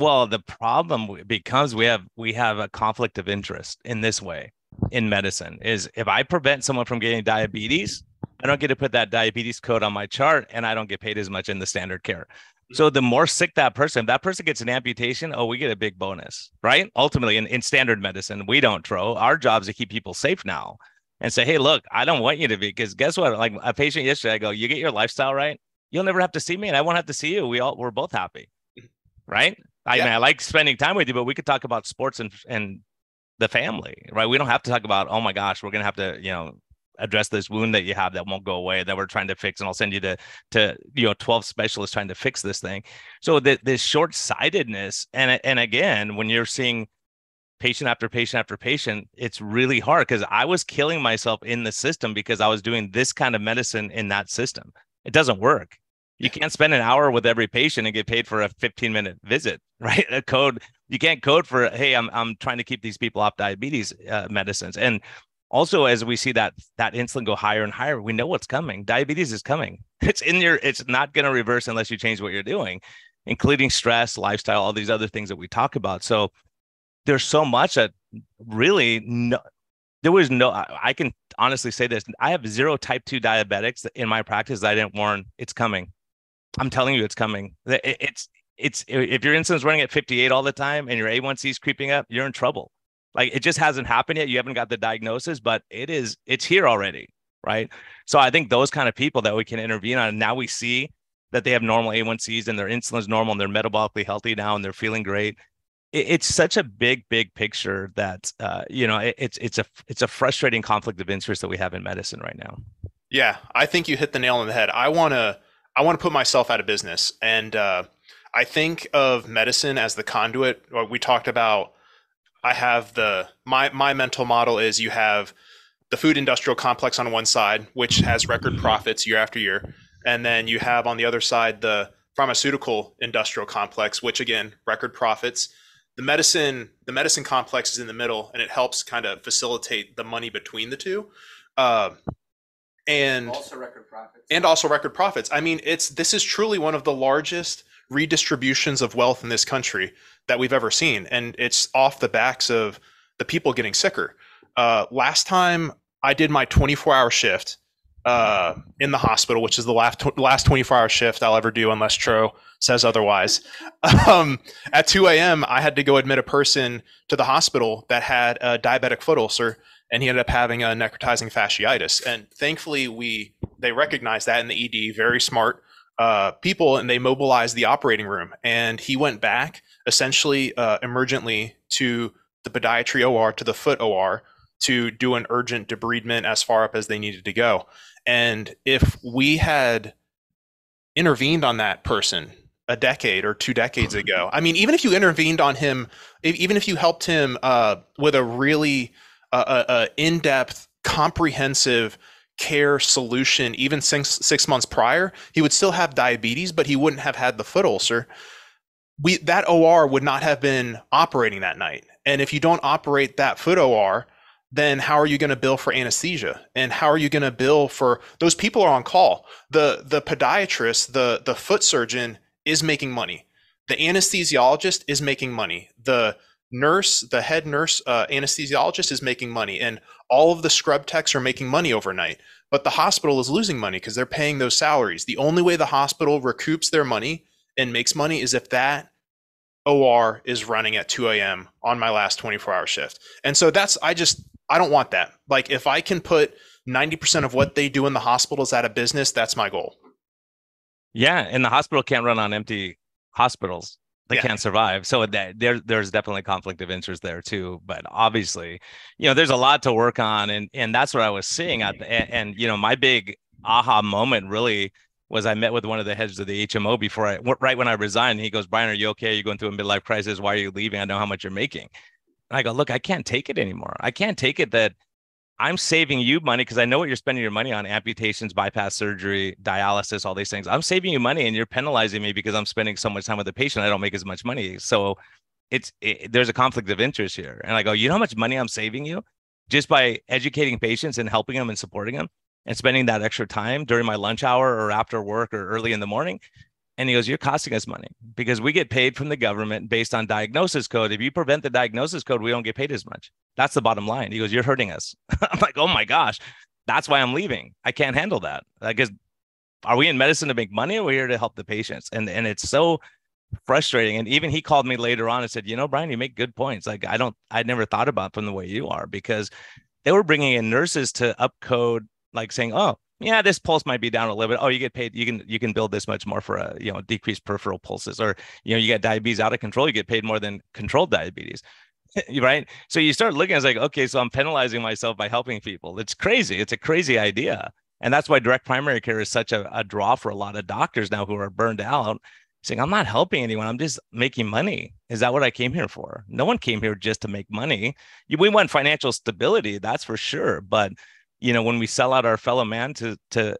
Well, the problem becomes we have a conflict of interest in this way in medicine is if I prevent someone from getting diabetes, I don't get to put that diabetes code on my chart and I don't get paid as much in the standard care. So the more sick that person gets an amputation, oh, we get a big bonus, right? Ultimately, in standard medicine, we don't throw. Our job is to keep people safe now and say, hey, look, I don't want you to be, because guess what? Like a patient yesterday, I go, you get your lifestyle right, you'll never have to see me and I won't have to see you. We're both happy, right? I mean, I like spending time with you, but we could talk about sports and the family, right? We don't have to talk about, oh my gosh, we're going to have to, address this wound that you have that won't go away that we're trying to fix. And I'll send you to 12 specialists trying to fix this thing. So this short-sightedness. And again, when you're seeing patient after patient after patient, it's really hard because I was killing myself in the system because I was doing this kind of medicine in that system. It doesn't work. You can't spend an hour with every patient and get paid for a 15-minute visit, right? You can't code for, hey, I'm trying to keep these people off diabetes medicines. And also, as we see that insulin go higher and higher, we know what's coming. Diabetes is coming. It's not going to reverse unless you change what you're doing, including stress, lifestyle, all these other things that we talk about. So there's so much that really I can honestly say this. I have 0 type 2 diabetics in my practice that I didn't warn it's coming. I'm telling you, it's coming. It's if your insulin's running at 58 all the time and your A1C is creeping up, you're in trouble. Like it just hasn't happened yet. You haven't got the diagnosis, but it's here already, right? So I think those kind of people that we can intervene on, and now we see that they have normal A1Cs and their insulin's normal and they're metabolically healthy now and they're feeling great. It's such a big picture that it's a frustrating conflict of interest that we have in medicine right now. Yeah, I think you hit the nail on the head. I want to put myself out of business, and I think of medicine as the conduit. We talked about. I have my mental model is you have the food industrial complex on one side, which has record profits year after year. And then you have on the other side, the pharmaceutical industrial complex, which again, record profits. The medicine complex is in the middle and it helps kind of facilitate the money between the two. And also record profits. I mean, this is truly one of the largest redistributions of wealth in this country that we've ever seen. And it's off the backs of the people getting sicker. Last time I did my 24-hour shift in the hospital, which is the last 24-hour shift I'll ever do unless Tro says otherwise. At 2 a.m., I had to go admit a person to the hospital that had a diabetic foot ulcer, and he ended up having a necrotizing fasciitis. And thankfully, they recognized that in the ED, very smart people, and they mobilized the operating room. And he went back essentially emergently to the podiatry OR, to the foot OR, to do an urgent debridement as far up as they needed to go. And if we had intervened on that person a decade or 2 decades ago, I mean, even if you intervened on him, even if you helped him with a really in-depth, comprehensive care solution, even 6 months prior, he would still have diabetes, but he wouldn't have had the foot ulcer. That OR would not have been operating that night. And if you don't operate that foot OR, then how are you going to bill for anesthesia? And how are you going to bill for those people are on call? The podiatrist, the foot surgeon is making money. The anesthesiologist is making money. The nurse, the head nurse anesthesiologist is making money. And all of the scrub techs are making money overnight. But the hospital is losing money because they're paying those salaries. The only way the hospital recoups their money and makes money is if that OR is running at 2 a.m. on my last 24-hour shift. And so I don't want that. Like if I can put 90% of what they do in the hospitals out of business, that's my goal. Yeah. And the hospital can't run on empty hospitals. They can't survive. So there's definitely conflict of interest there too. But obviously, there's a lot to work on. And that's what I was seeing. And my big aha moment really was I met with one of the heads of the HMO right when I resigned. He goes, Brian, are you okay? You're going through a midlife crisis. Why are you leaving? I know how much you're making. And I go, look, I can't take it anymore. I can't take it that I'm saving you money because I know what you're spending your money on: amputations, bypass surgery, dialysis, all these things. I'm saving you money and you're penalizing me because I'm spending so much time with the patient. I don't make as much money. So there's a conflict of interest here. And I go, you know how much money I'm saving you just by educating patients and helping them and supporting them and spending that extra time during my lunch hour or after work or early in the morning. And he goes, you're costing us money because we get paid from the government based on diagnosis code. If you prevent the diagnosis code, we don't get paid as much. That's the bottom line. He goes, you're hurting us. I'm like, oh my gosh, that's why I'm leaving. I can't handle that. I guess, are we in medicine to make money or are we here to help the patients? And it's so frustrating. And even he called me later on and said, Brian, you make good points. Like, I never thought about from the way you are, because they were bringing in nurses to upcode, like saying, oh, yeah, this pulse might be down a little bit. Oh, you get paid. You can build this much more for a, decreased peripheral pulses, or, you get diabetes out of control. You get paid more than controlled diabetes. Right. So you start looking, it's like, okay, so I'm penalizing myself by helping people. It's crazy. It's a crazy idea. And that's why direct primary care is such a draw for a lot of doctors now who are burned out, saying, I'm not helping anyone. I'm just making money. Is that what I came here for? No one came here just to make money. We want financial stability. That's for sure. But when we sell out our fellow man to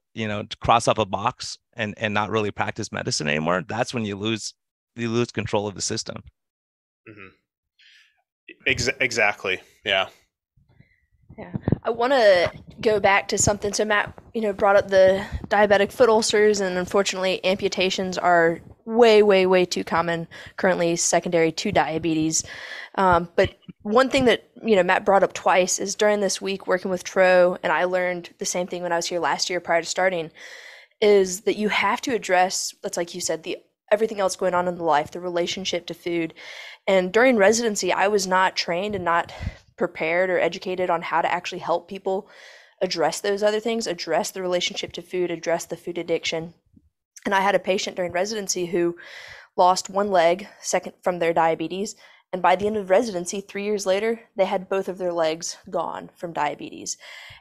cross off a box and not really practice medicine anymore, that's when you lose control of the system. Mm-hmm. Exactly. Yeah. Yeah. I want to go back to something. So Matt, brought up the diabetic foot ulcers, and unfortunately amputations are way, way, way too common currently, secondary to diabetes. But one thing that, Matt brought up twice is during this week working with Tro, and I learned the same thing when I was here last year prior to starting, is that you have to address, that's like you said, everything else going on in the life, the relationship to food. And during residency, I was not trained and not prepared or educated on how to actually help people address those other things, address the relationship to food, address the food addiction. And I had a patient during residency who lost one leg from their diabetes. And by the end of residency, 3 years later, they had both of their legs gone from diabetes.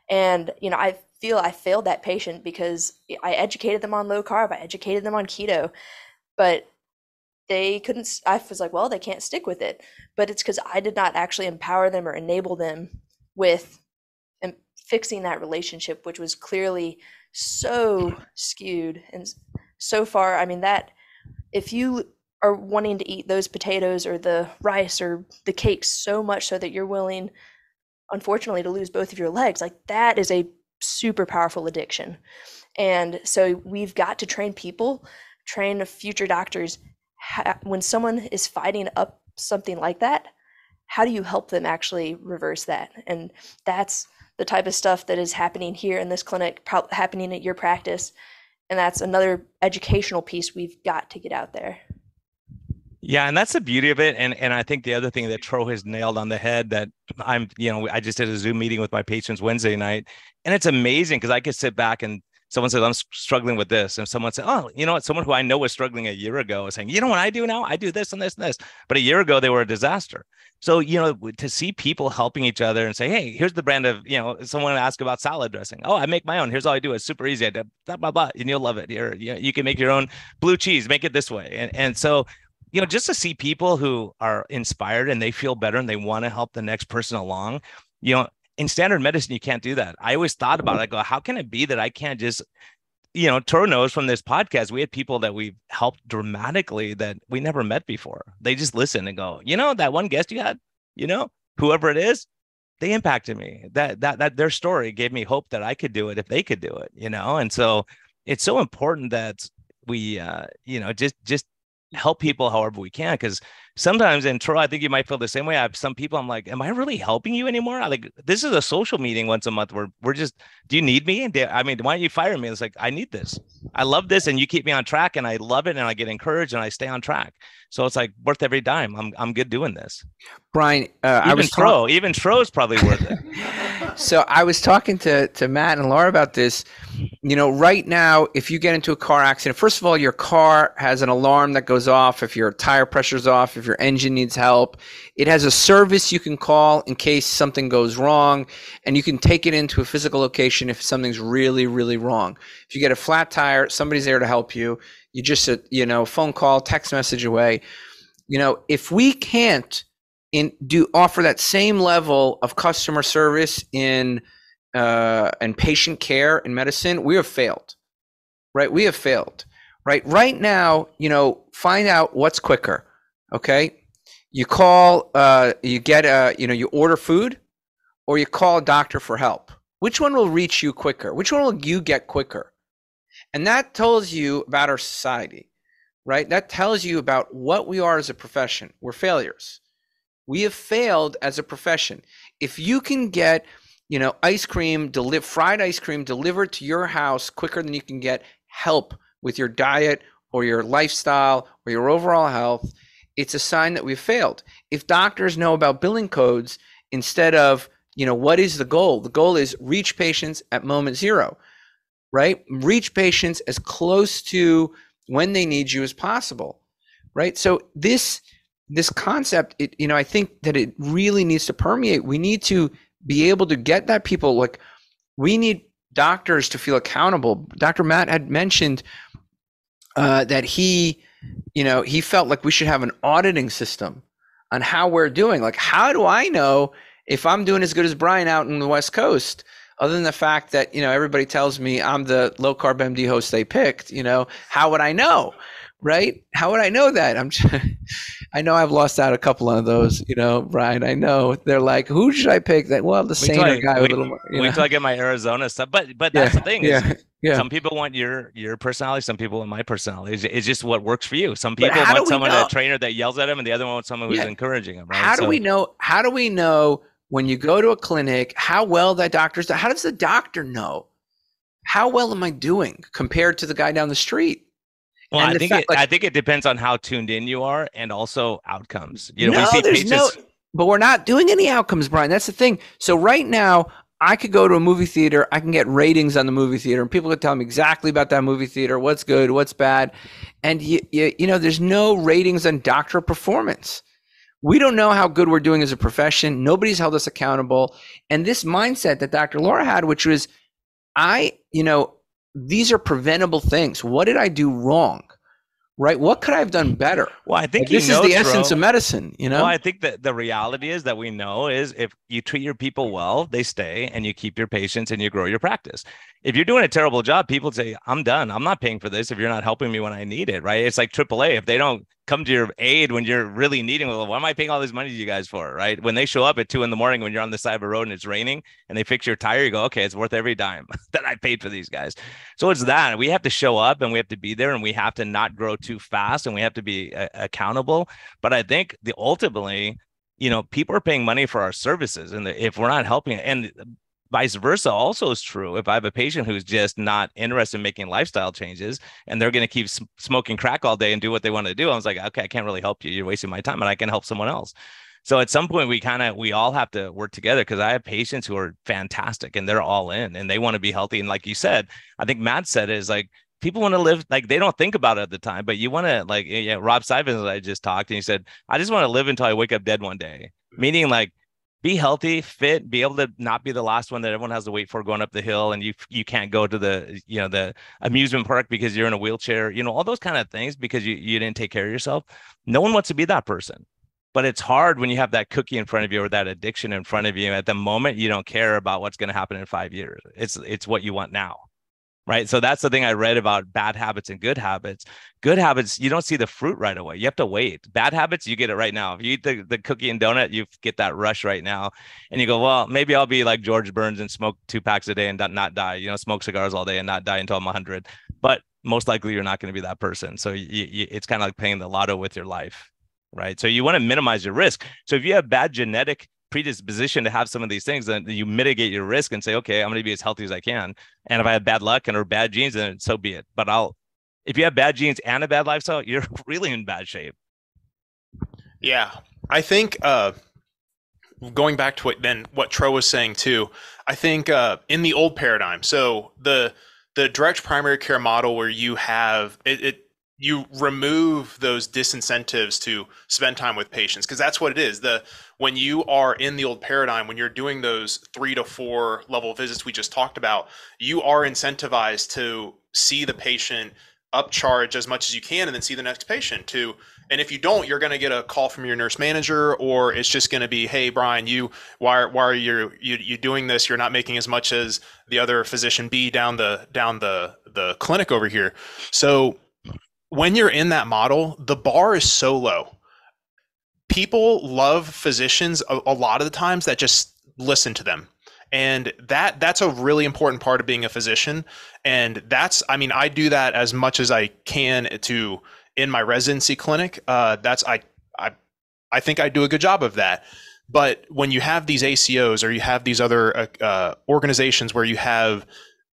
And, I feel I failed that patient because I educated them on low carb, I educated them on keto, but they couldn't. I was like, well, they can't stick with it. But it's because I did not actually empower them or enable them with fixing that relationship, which was clearly so skewed. And so far, I mean, that if you are wanting to eat those potatoes or the rice or the cakes so much so that you're willing, unfortunately, to lose both of your legs, like that is a super powerful addiction. And so we've got to train future doctors. When someone is fighting up something like that, how do you help them actually reverse that? And that's the type of stuff that is happening here in this clinic, happening at your practice. And that's another educational piece we've got to get out there. Yeah, and that's the beauty of it. And I think the other thing that Tro has nailed on the head, that I just did a Zoom meeting with my patients Wednesday night, and it's amazing because I could sit back and someone says, I'm struggling with this. And someone said, oh, you know what? Someone who I know was struggling a year ago is saying, you know what I do now? I do this and this and this. But a year ago, they were a disaster. So, to see people helping each other and say, hey, here's the brand of, someone asked about salad dressing. Oh, I make my own. Here's all I do. It's super easy. I do blah, blah, blah, and you'll love it. You can make your own blue cheese, make it this way. And so, just to see people who are inspired and they feel better and they want to help the next person along, in standard medicine, you can't do that. I always thought about it. I go, how can it be that I can't just, Toro knows from this podcast, we had people that we've helped dramatically that we never met before. They just listen and go, that one guest you had, whoever it is, they impacted me. That their story gave me hope that I could do it if they could do it, And so it's so important that we, just help people however we can, because sometimes, and Troy, I think you might feel the same way. I have some people, I'm like, am I really helping you anymore? This is a social meeting once a month where we're just, do you need me? I mean, why don't you fire me? It's like, I need this. I love this. And you keep me on track and I love it. And I get encouraged and I stay on track. So it's like worth every dime. I'm good doing this. Brian, even Tro is probably worth it. So I was talking to Matt and Laura about this. Right now, if you get into a car accident, first of all, your car has an alarm that goes off if your tire pressure's off, if your engine needs help. It has a service you can call in case something goes wrong, and you can take it into a physical location if something's really, really wrong. If you get a flat tire, somebody's there to help you. You just, phone call, text message away. If we can't offer that same level of customer service in and patient care in medicine, we have failed, right? We have failed, right? Right now, find out what's quicker, okay? You call, you get, you order food, or you call a doctor for help. Which one will reach you quicker? Which one will you get quicker? And that tells you about our society, right? That tells you about what we are as a profession. We're failures. We have failed as a profession. If you can get, ice cream, fried ice cream delivered to your house quicker than you can get help with your diet or your lifestyle or your overall health, it's a sign that we've failed. If doctors know about billing codes instead of, what is the goal? The goal is reach patients at moment zero, right? Reach patients as close to when they need you as possible, right? So this concept, I think that it really needs to permeate. We need to be able to get that people, like, we need doctors to feel accountable. Dr. Matt had mentioned that he felt like we should have an auditing system on how we're doing. Like, how do I know if I'm doing as good as Brian out in the West Coast, other than the fact that, everybody tells me I'm the low carb MD host they picked, how would I know? Right? How would I know that? I know I've lost out a couple of those, Brian. I know they're like, who should I pick? That the saner guy with a little more. Wait till I get my Arizona stuff. But that's the thing is, some people want your personality, some people want my personality. It's just what works for you. Some people want someone, a trainer that yells at them, and the other one wants someone who's encouraging them. Right? How do we know? How do we know when you go to a clinic how well that doctor's done? How does the doctor know? How well am I doing compared to the guy down the street? Well, I think it depends on how tuned in you are, and also outcomes. We see but we're not doing any outcomes, Brian. That's the thing. So right now, I could go to a movie theater. I can get ratings on the movie theater, and people could tell me exactly about that movie theater, what's good, what's bad, and there's no ratings on doctor performance. We don't know how good we're doing as a profession. Nobody's held us accountable, and this mindset that Dr. Laura had, which was, these are preventable things. What did I do wrong? Right? What could I have done better? Well, I think this is the essence of medicine, Well, I think that the reality is that we know is if you treat your people well, they stay, and you keep your patients and you grow your practice. If you're doing a terrible job, people say, I'm done. I'm not paying for this if you're not helping me when I need it, right? It's like AAA. If they don't come to your aid when you're really needing, well, what am I paying all this money to you guys for, right? When they show up at 2 a.m. when you're on the side of a road and it's raining and they fix your tire, you go, okay, it's worth every dime that I paid for these guys. So it's that. We have to show up, and we have to be there, and we have to not grow too fast, and we have to be accountable. But I think ultimately, people are paying money for our services, and if we're not helping, and vice versa also is true. If I have a patient who's just not interested in making lifestyle changes, and they're going to keep smoking crack all day and do what they want to do, I was like, okay, I can't really help you. You're wasting my time, and I can help someone else. So at some point, we all have to work together, because I have patients who are fantastic and they're all in and they want to be healthy. And like you said, I think Matt said is like, people want to live, like, they don't think about it at the time, but you want to, like, Rob Sivens, I just talked, and he said, I just want to live until I wake up dead one day. Meaning, like, be healthy, fit, be able to not be the last one that everyone has to wait for going up the hill, and you can't go to the amusement park because you're in a wheelchair, all those kind of things because you didn't take care of yourself. No one wants to be that person. But it's hard when you have that cookie in front of you or that addiction in front of you. At the moment, you don't care about what's going to happen in 5 years. It's what you want now. Right. So that's the thing I read about bad habits and good habits. Good habits, you don't see the fruit right away. You have to wait. Bad habits, you get it right now. If you eat the cookie and donut, you get that rush right now. And you go, well, maybe I'll be like George Burns and smoke 2 packs a day and not die, smoke cigars all day and not die until I'm 100. But most likely you're not going to be that person. So it's kind of like playing the lotto with your life. Right. So you want to minimize your risk. So if you have bad genetic predisposition to have some of these things, then you mitigate your risk and say, okay, I'm going to be as healthy as I can. And if I have bad luck or bad genes, then so be it. But if you have bad genes and a bad lifestyle, you're really in bad shape. Yeah. I think going back to what Tro was saying too, I think in the old paradigm, so the direct primary care model where you have you remove those disincentives to spend time with patients, because that's what it is. When you are in the old paradigm, when you're doing those 3 to 4 level visits we just talked about, you are incentivized to see the patient upcharge as much as you can and then see the next patient too. And if you don't, you're going to get a call from your nurse manager, or it's just going to be, hey, Brian, why are you doing this? You're not making as much as the other physician B down the clinic over here. So when you're in that model, the bar is so low. People love physicians a lot of the times that just listen to them. And that's a really important part of being a physician. And I do that as much as I can to in my residency clinic. I think I do a good job of that. But when you have these ACOs or you have these other organizations where you have,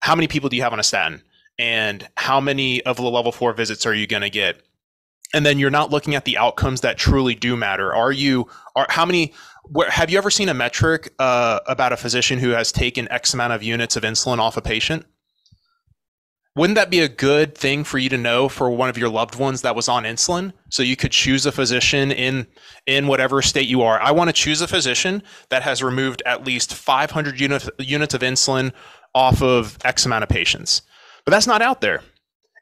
how many people do you have on a statin, and how many of the level 4 visits are you going to get? And then you're not looking at the outcomes that truly do matter. Have you ever seen a metric about a physician who has taken X amount of units of insulin off a patient? Wouldn't that be a good thing for you to know for one of your loved ones that was on insulin? So you could choose a physician in whatever state you are. I want to choose a physician that has removed at least 500 units of insulin off of X amount of patients. But that's not out there.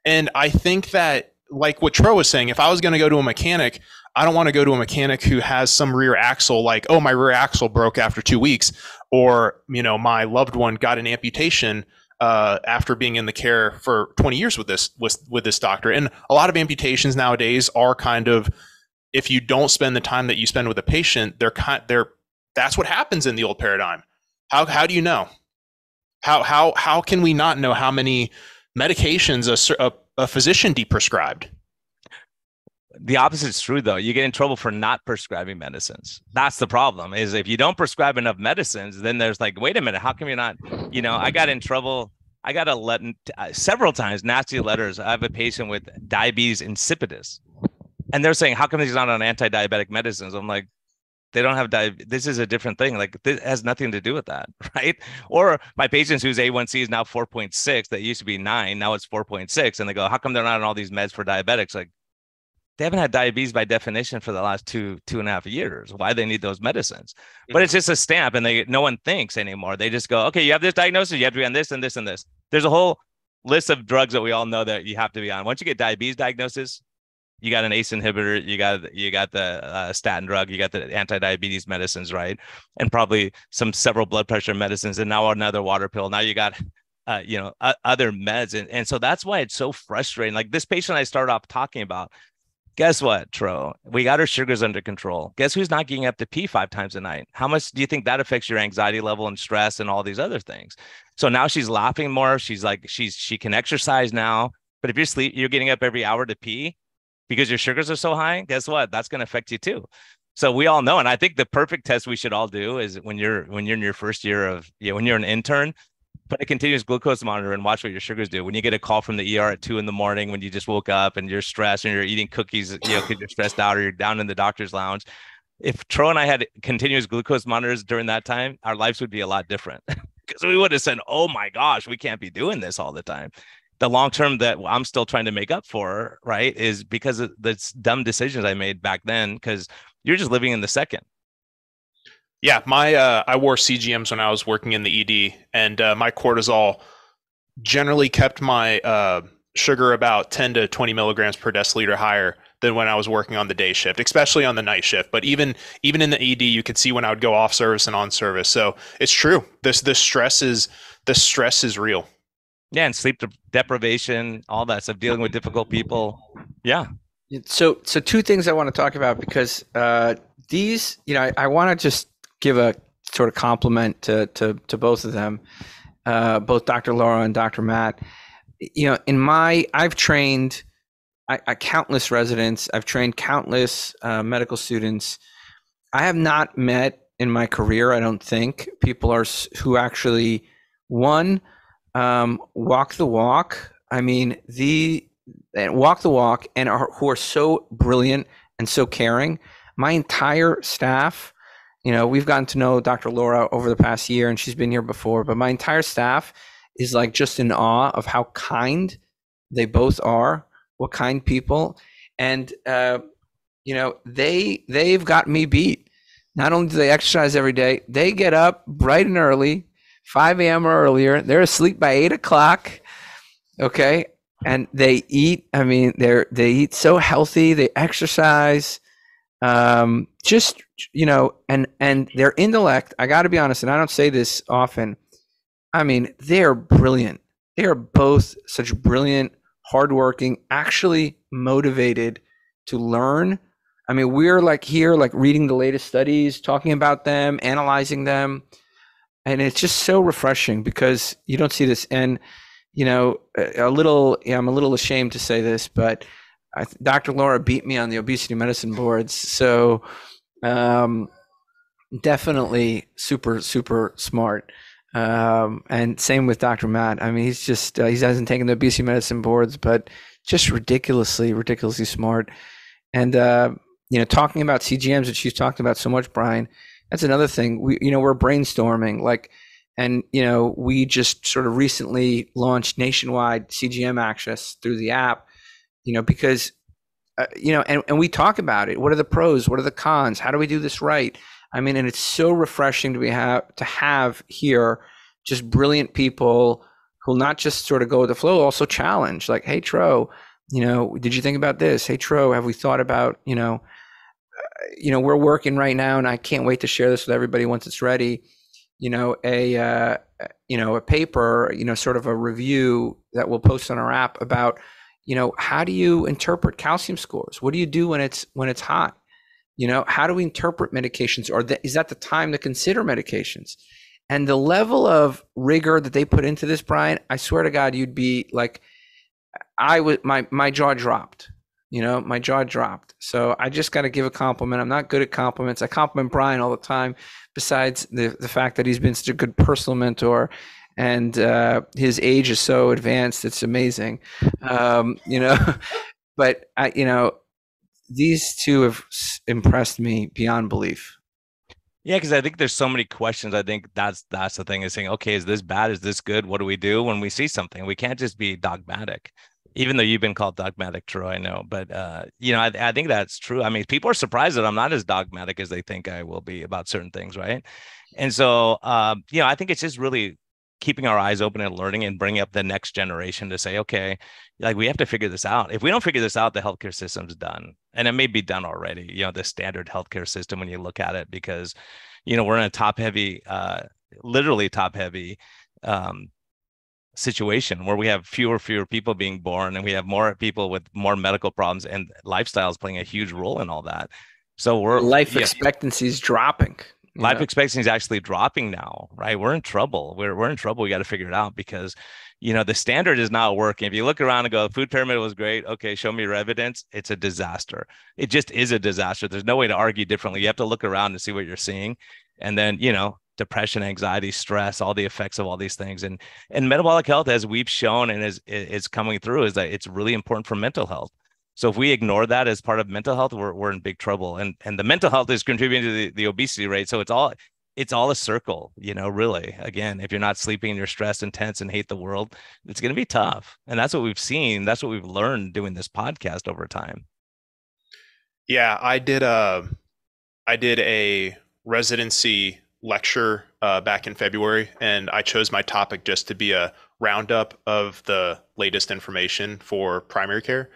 And I think that, like what Tro was saying, if I was going to go to a mechanic, I don't want to go to a mechanic who has some rear axle, like, oh, my rear axle broke after 2 weeks, or, my loved one got an amputation after being in the care for 20 years with this doctor. And a lot of amputations nowadays are kind of, if you don't spend the time that you spend with a patient, that's what happens in the old paradigm. How do you know? How can we not know how many medications a physician deprescribed? The opposite is true, though. You get in trouble for not prescribing medicines. That's the problem, is if you don't prescribe enough medicines, then there's like, wait a minute, how come you're not, I got in trouble. I got several times, nasty letters. I have a patient with diabetes insipidus, and they're saying, how come he's not on anti-diabetic medicines? I'm like, they don't have diabetes. This is a different thing. Like, this has nothing to do with that, right? Or my patients whose A1C is now 4.6, that used to be 9, now it's 4.6, and they go, how come they're not on all these meds for diabetics? Like, they haven't had diabetes by definition for the last two and a half years. Why they need those medicines? But it's just a stamp, and no one thinks anymore. They just go, okay, you have this diagnosis, you have to be on this and this and this. There's a whole list of drugs that we all know that you have to be on. Once you get diabetes diagnosis, you got an ACE inhibitor, you got the statin drug, you got the anti-diabetes medicines, right? And probably several blood pressure medicines, and now another water pill. Now you got other meds, and so that's why it's so frustrating. Like this patient I started off talking about. Guess what, Tro? We got her sugars under control. Guess who's not getting up to pee 5 times a night? How much do you think that affects your anxiety level and stress and all these other things? So now she's laughing more. She's like, she can exercise now. But if you're getting up every hour to pee because your sugars are so high, guess what? That's going to affect you too. So we all know. And I think the perfect test we should all do is when you're in your first year of, when you're an intern, put a continuous glucose monitor and watch what your sugars do. When you get a call from the ER at 2 a.m, when you just woke up and you're stressed and you're eating cookies, because you're stressed out, or you're down in the doctor's lounge. If Tro and I had continuous glucose monitors during that time, our lives would be a lot different, because we would have said, oh my gosh, we can't be doing this all the time. The long term that I'm still trying to make up for, right, is because of the dumb decisions I made back then, because you're just living in the second. Yeah, I wore CGMs when I was working in the ED, and my cortisol generally kept my sugar about 10 to 20 milligrams per deciliter higher than when I was working on the day shift, especially on the night shift. But even in the ED, you could see when I would go off service and on service. So it's true. This stress is real. Yeah, and sleep deprivation, all that stuff, dealing with difficult people. Yeah. So 2 things I want to talk about, because these, I want to just give a sort of compliment to both of them, both Dr. Laura and Dr. Matt. I've trained countless residents. I've trained countless medical students. I have not met in my career, I don't think, people who actually, one, walk the walk. I mean, walk the walk, and who are so brilliant and so caring. My entire staff, we've gotten to know Dr. Laura over the past year, and she's been here before, but my entire staff is like just in awe of how kind they both are, what kind people. And, they've got me beat. Not only do they exercise every day, they get up bright and early, 5 a.m. or earlier. They're asleep by 8 o'clock. Okay. And they eat, they eat so healthy, they exercise. And their intellect, I got to be honest, and I don't say this often, they're brilliant. They are both such brilliant, hardworking, actually motivated to learn. We're here, reading the latest studies, talking about them, analyzing them. And it's just so refreshing, because you don't see this. And, I'm a little ashamed to say this, but Dr. Laura beat me on the obesity medicine boards. So definitely super, super smart. And same with Dr. Matt. I mean, he's just, he hasn't taken the obesity medicine boards, but just ridiculously smart. And, talking about CGMs, which you've talked about so much, Brian, that's another thing. We're brainstorming, and we just sort of recently launched nationwide CGM access through the app, because, and we talk about it. What are the pros? What are the cons? How do we do this right? I mean, and it's so refreshing to have here just brilliant people who'll not just sort of go with the flow, also challenge, like, hey, Tro, did you think about this? Hey, Tro, have we thought about, we're working right now, and I can't wait to share this with everybody once it's ready. A paper, sort of a review that we'll post on our app about, how do you interpret calcium scores? What do you do when it's hot? How do we interpret medications? Or is that the time to consider medications? And the level of rigor that they put into this, Brian, I swear to God, you'd be like, my jaw dropped. My jaw dropped. So I just got to give a compliment. I'm not good at compliments. I compliment Brian all the time, besides the fact that he's been such a good personal mentor, and his age is so advanced. It's amazing. But these two have impressed me beyond belief. Yeah, because I think there's so many questions. I think that's the thing, is saying, okay, is this bad? Is this good? What do we do when we see something? We can't just be dogmatic, even though you've been called dogmatic, Troy, I know. But, I think that's true. I mean, people are surprised that I'm not as dogmatic as they think I will be about certain things, right? And so, I think it's just really keeping our eyes open and learning and bringing up the next generation to say, okay, like, we have to figure this out. If we don't figure this out, the healthcare system's done. And it may be done already, the standard healthcare system, when you look at it, because, we're in a literally top heavy situation where we have fewer people being born, and we have more people with more medical problems, and lifestyles playing a huge role in all that. So life expectancy is dropping. Life expectancy is actually dropping now, right? We're in trouble. We're in trouble. We got to figure it out, because, the standard is not working. If you look around and go, food pyramid was great. Okay, show me your evidence. It's a disaster. It just is a disaster. There's no way to argue differently. You have to look around and see what you're seeing. And then, depression, anxiety, stress, all the effects of all these things. And metabolic health, as we've shown and is coming through, is that it's really important for mental health. So if we ignore that as part of mental health, we're in big trouble. And the mental health is contributing to the obesity rate. So it's all a circle, really. Again, if you're not sleeping and you're stressed and tense and hate the world, it's going to be tough. And that's what we've seen. That's what we've learned doing this podcast over time. Yeah, I did a residency lecture back in February, and I chose my topic just to be a roundup of the latest information for primary care.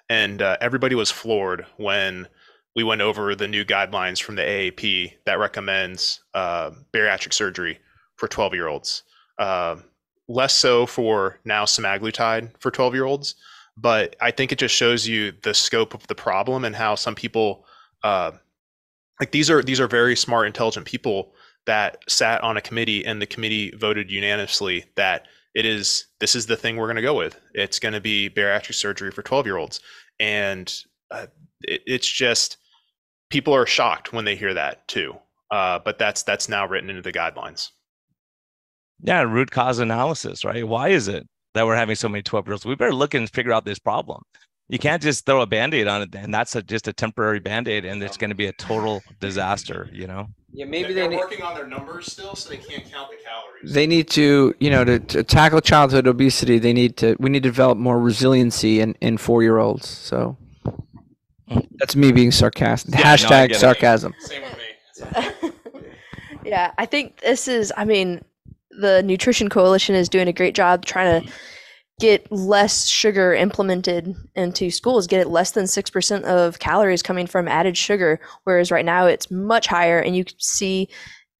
And everybody was floored when we went over the new guidelines from the AAP that recommends bariatric surgery for 12-year-olds. Less so for now semaglutide for 12-year-olds, but I think it just shows you the scope of the problem and how some people, these are very smart, intelligent people that sat on a committee, and the committee voted unanimously that this is the thing we're going to go with. It's going to be bariatric surgery for 12-year-olds. And it's just, people are shocked when they hear that too. But that's now written into the guidelines. Yeah, root cause analysis, right? Why is it that we're having so many 12-year-olds? We better look and figure out this problem. You can't just throw a Band-Aid on it, and that's just a temporary Band-Aid, and it's going to be a total disaster, Yeah, maybe they're working on their numbers still, so they can't count the calories. They need to, to tackle childhood obesity, we need to develop more resiliency in 4-year-olds. So that's me being sarcastic. Yeah, Hashtag sarcasm. Same with me. Yeah, I think the Nutrition Coalition is doing a great job trying to get less sugar implemented into schools, get it less than 6% of calories coming from added sugar, whereas right now it's much higher. And you can see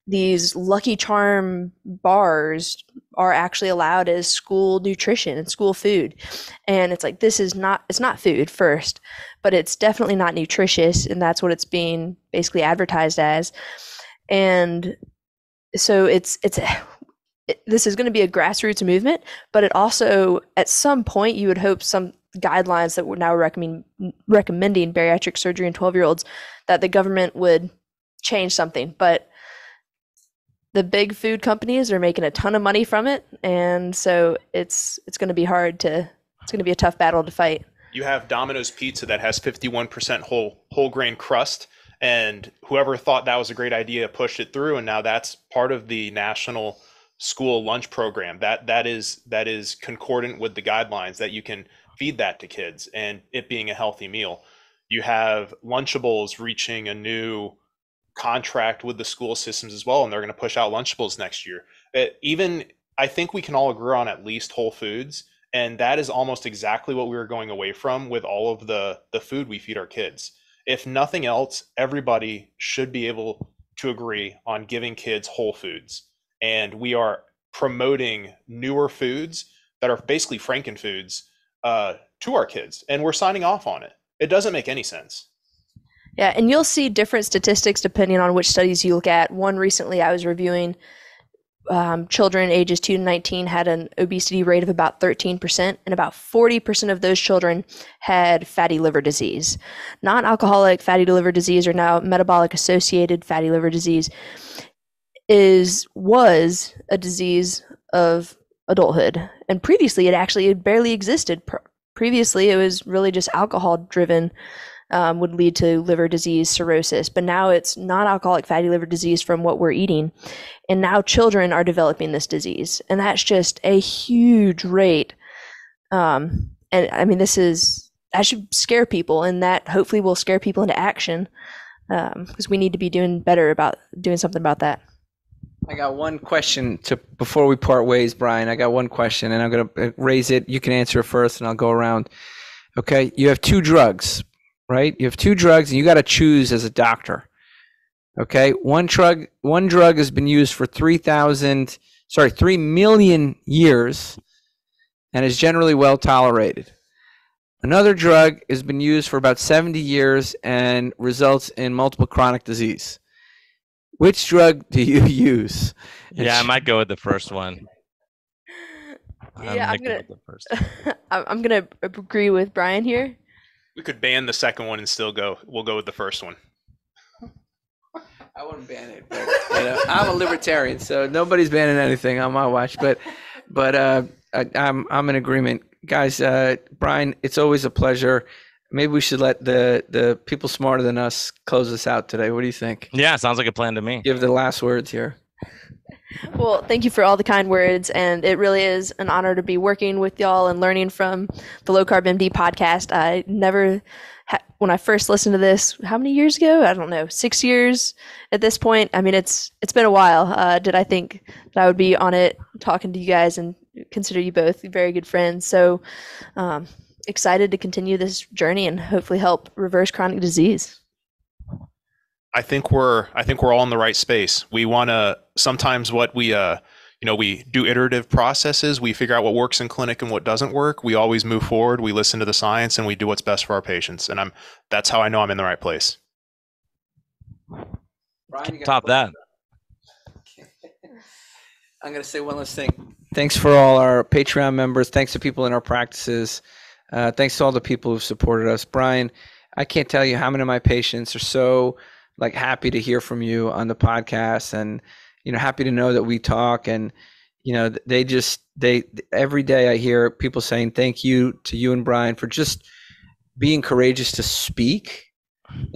these Lucky Charm bars are actually allowed as school nutrition and school food. And it's like, it's not food first, but it's definitely not nutritious. And that's what it's being basically advertised as. And so this is going to be a grassroots movement, but it also, at some point, you would hope guidelines that we're now recommending bariatric surgery in 12-year-olds, that the government would change something. But the big food companies are making a ton of money from it, and so it's going to be it's going to be a tough battle to fight. You have Domino's Pizza that has 51% whole grain crust, and whoever thought that was a great idea pushed it through, and now that's part of the national school lunch program. That is concordant with the guidelines that you can feed that to kids and it being a healthy meal. You have Lunchables reaching a new contract with the school systems as well, and they're going to push out Lunchables next year. I think we can all agree on at least whole foods, and that is almost exactly what we were going away from with all of the food we feed our kids. If nothing else, everybody should be able to agree on giving kids whole foods. And we are promoting newer foods that are basically frankenfoods to our kids, and we're signing off on it. It doesn't make any sense. Yeah, and you'll see different statistics depending on which studies you look at. One recently I was reviewing, children ages 2 to 19 had an obesity rate of about 13%, and about 40% of those children had fatty liver disease. Non-alcoholic fatty liver disease, or now metabolic associated fatty liver disease, was a disease of adulthood. And previously it barely existed. Previously it was really just alcohol driven, would lead to liver disease, cirrhosis, but now it's non-alcoholic fatty liver disease from what we're eating. And now children are developing this disease, and that's just a huge rate. And I mean, that should scare people, and that hopefully will scare people into action, because we need to be doing something about that. I got one question before we part ways, Brian. I got one question, and I'm going to raise it. You can answer it first, and I'll go around. Okay, you have 2 drugs, right? You have 2 drugs, and you got to choose as a doctor. Okay, one drug has been used for 3 million years, and is generally well tolerated. Another drug has been used for about 70 years and results in multiple chronic disease. Which drug do you use? Yeah, I might go with the first one. I'm gonna agree with Brian here. We could ban the second one and still go. We'll go with the first one. I wouldn't ban it, but I'm a libertarian, so nobody's banning anything on my watch. But I'm in agreement, guys. Brian, it's always a pleasure. Maybe we should let the people smarter than us close us out today. What do you think? Yeah, sounds like a plan to me. Give the last words here. Well, thank you for all the kind words, and it really is an honor to be working with y'all and learning from the Low Carb MD podcast. I never, when I first listened to this, how many years ago? I don't know, 6 years at this point. I mean, it's been a while. Did I think that I would be on it talking to you guys and consider you both very good friends? So excited to continue this journey and hopefully help reverse chronic disease. I think we're all in the right space. We want to, sometimes what we do iterative processes. We figure out what works in clinic and what doesn't work. We always move forward. We listen to the science and we do what's best for our patients. And that's how I know I'm in the right place. Brian, Top that. I'm going to say one last thing. Thanks for all our Patreon members. Thanks to people in our practices. Thanks to all the people who've supported us. Brian, I can't tell you how many of my patients are so happy to hear from you on the podcast, and happy to know that we talk, and they every day I hear people saying thank you to you and Brian for just being courageous to speak.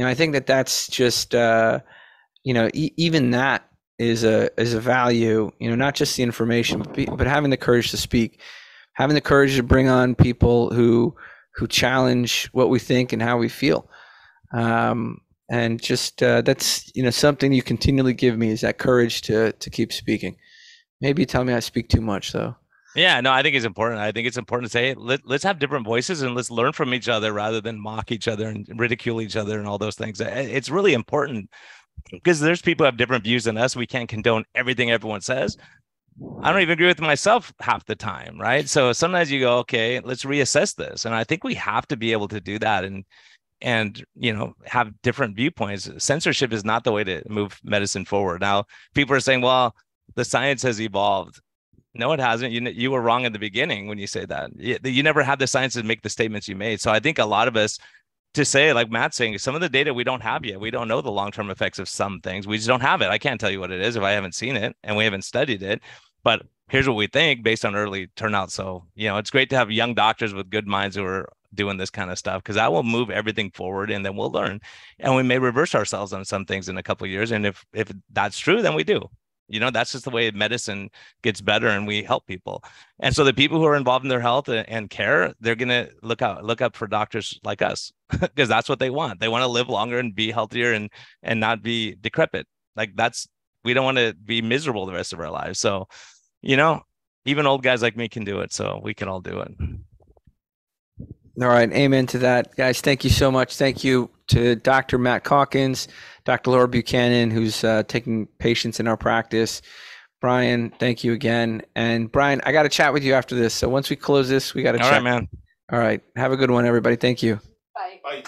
I think that's just even that is a value, not just the information, but having the courage to speak, having the courage to bring on people who challenge what we think and how we feel. And just that's something you continually give me, is that courage to keep speaking. Maybe you tell me I speak too much, though. Yeah, no, I think it's important. I think it's important to say, let's have different voices and let's learn from each other rather than mock each other and ridicule each other and all those things. It's really important because there's people who have different views than us. We can't condone everything everyone says. I don't even agree with myself half the time, right? So sometimes you go, okay, let's reassess this. And I think we have to be able to do that and have different viewpoints. Censorship is not the way to move medicine forward. Now, people are saying, well, the science has evolved. No, it hasn't. You were wrong in the beginning when you say that. You never had the science to make the statements you made. So I think a lot of us, to say, like Matt's saying, some of the data we don't have yet. We don't know the long-term effects of some things. We just don't have it. I can't tell you what it is if I haven't seen it and we haven't studied it. But here's what we think based on early turnout. So, it's great to have young doctors with good minds who are doing this kind of stuff, because that will move everything forward, and then we'll learn. And we may reverse ourselves on some things in a couple of years. And if that's true, then we do. That's just the way medicine gets better, and we help people. And so the people who are involved in their health and care, they're going to look up for doctors like us, because that's what they want. They want to live longer and be healthier and not be decrepit. We don't want to be miserable the rest of our lives. So, even old guys like me can do it. So we can all do it. All right. Amen to that. Guys, thank you so much. Thank you to Dr. Matt Calkins, Dr. Laura Buchanan, who's taking patients in our practice. Brian, thank you again. And Brian, I got to chat with you after this. So once we close this, we got to chat. All right, man. All right. Have a good one, everybody. Thank you. Bye. Bye.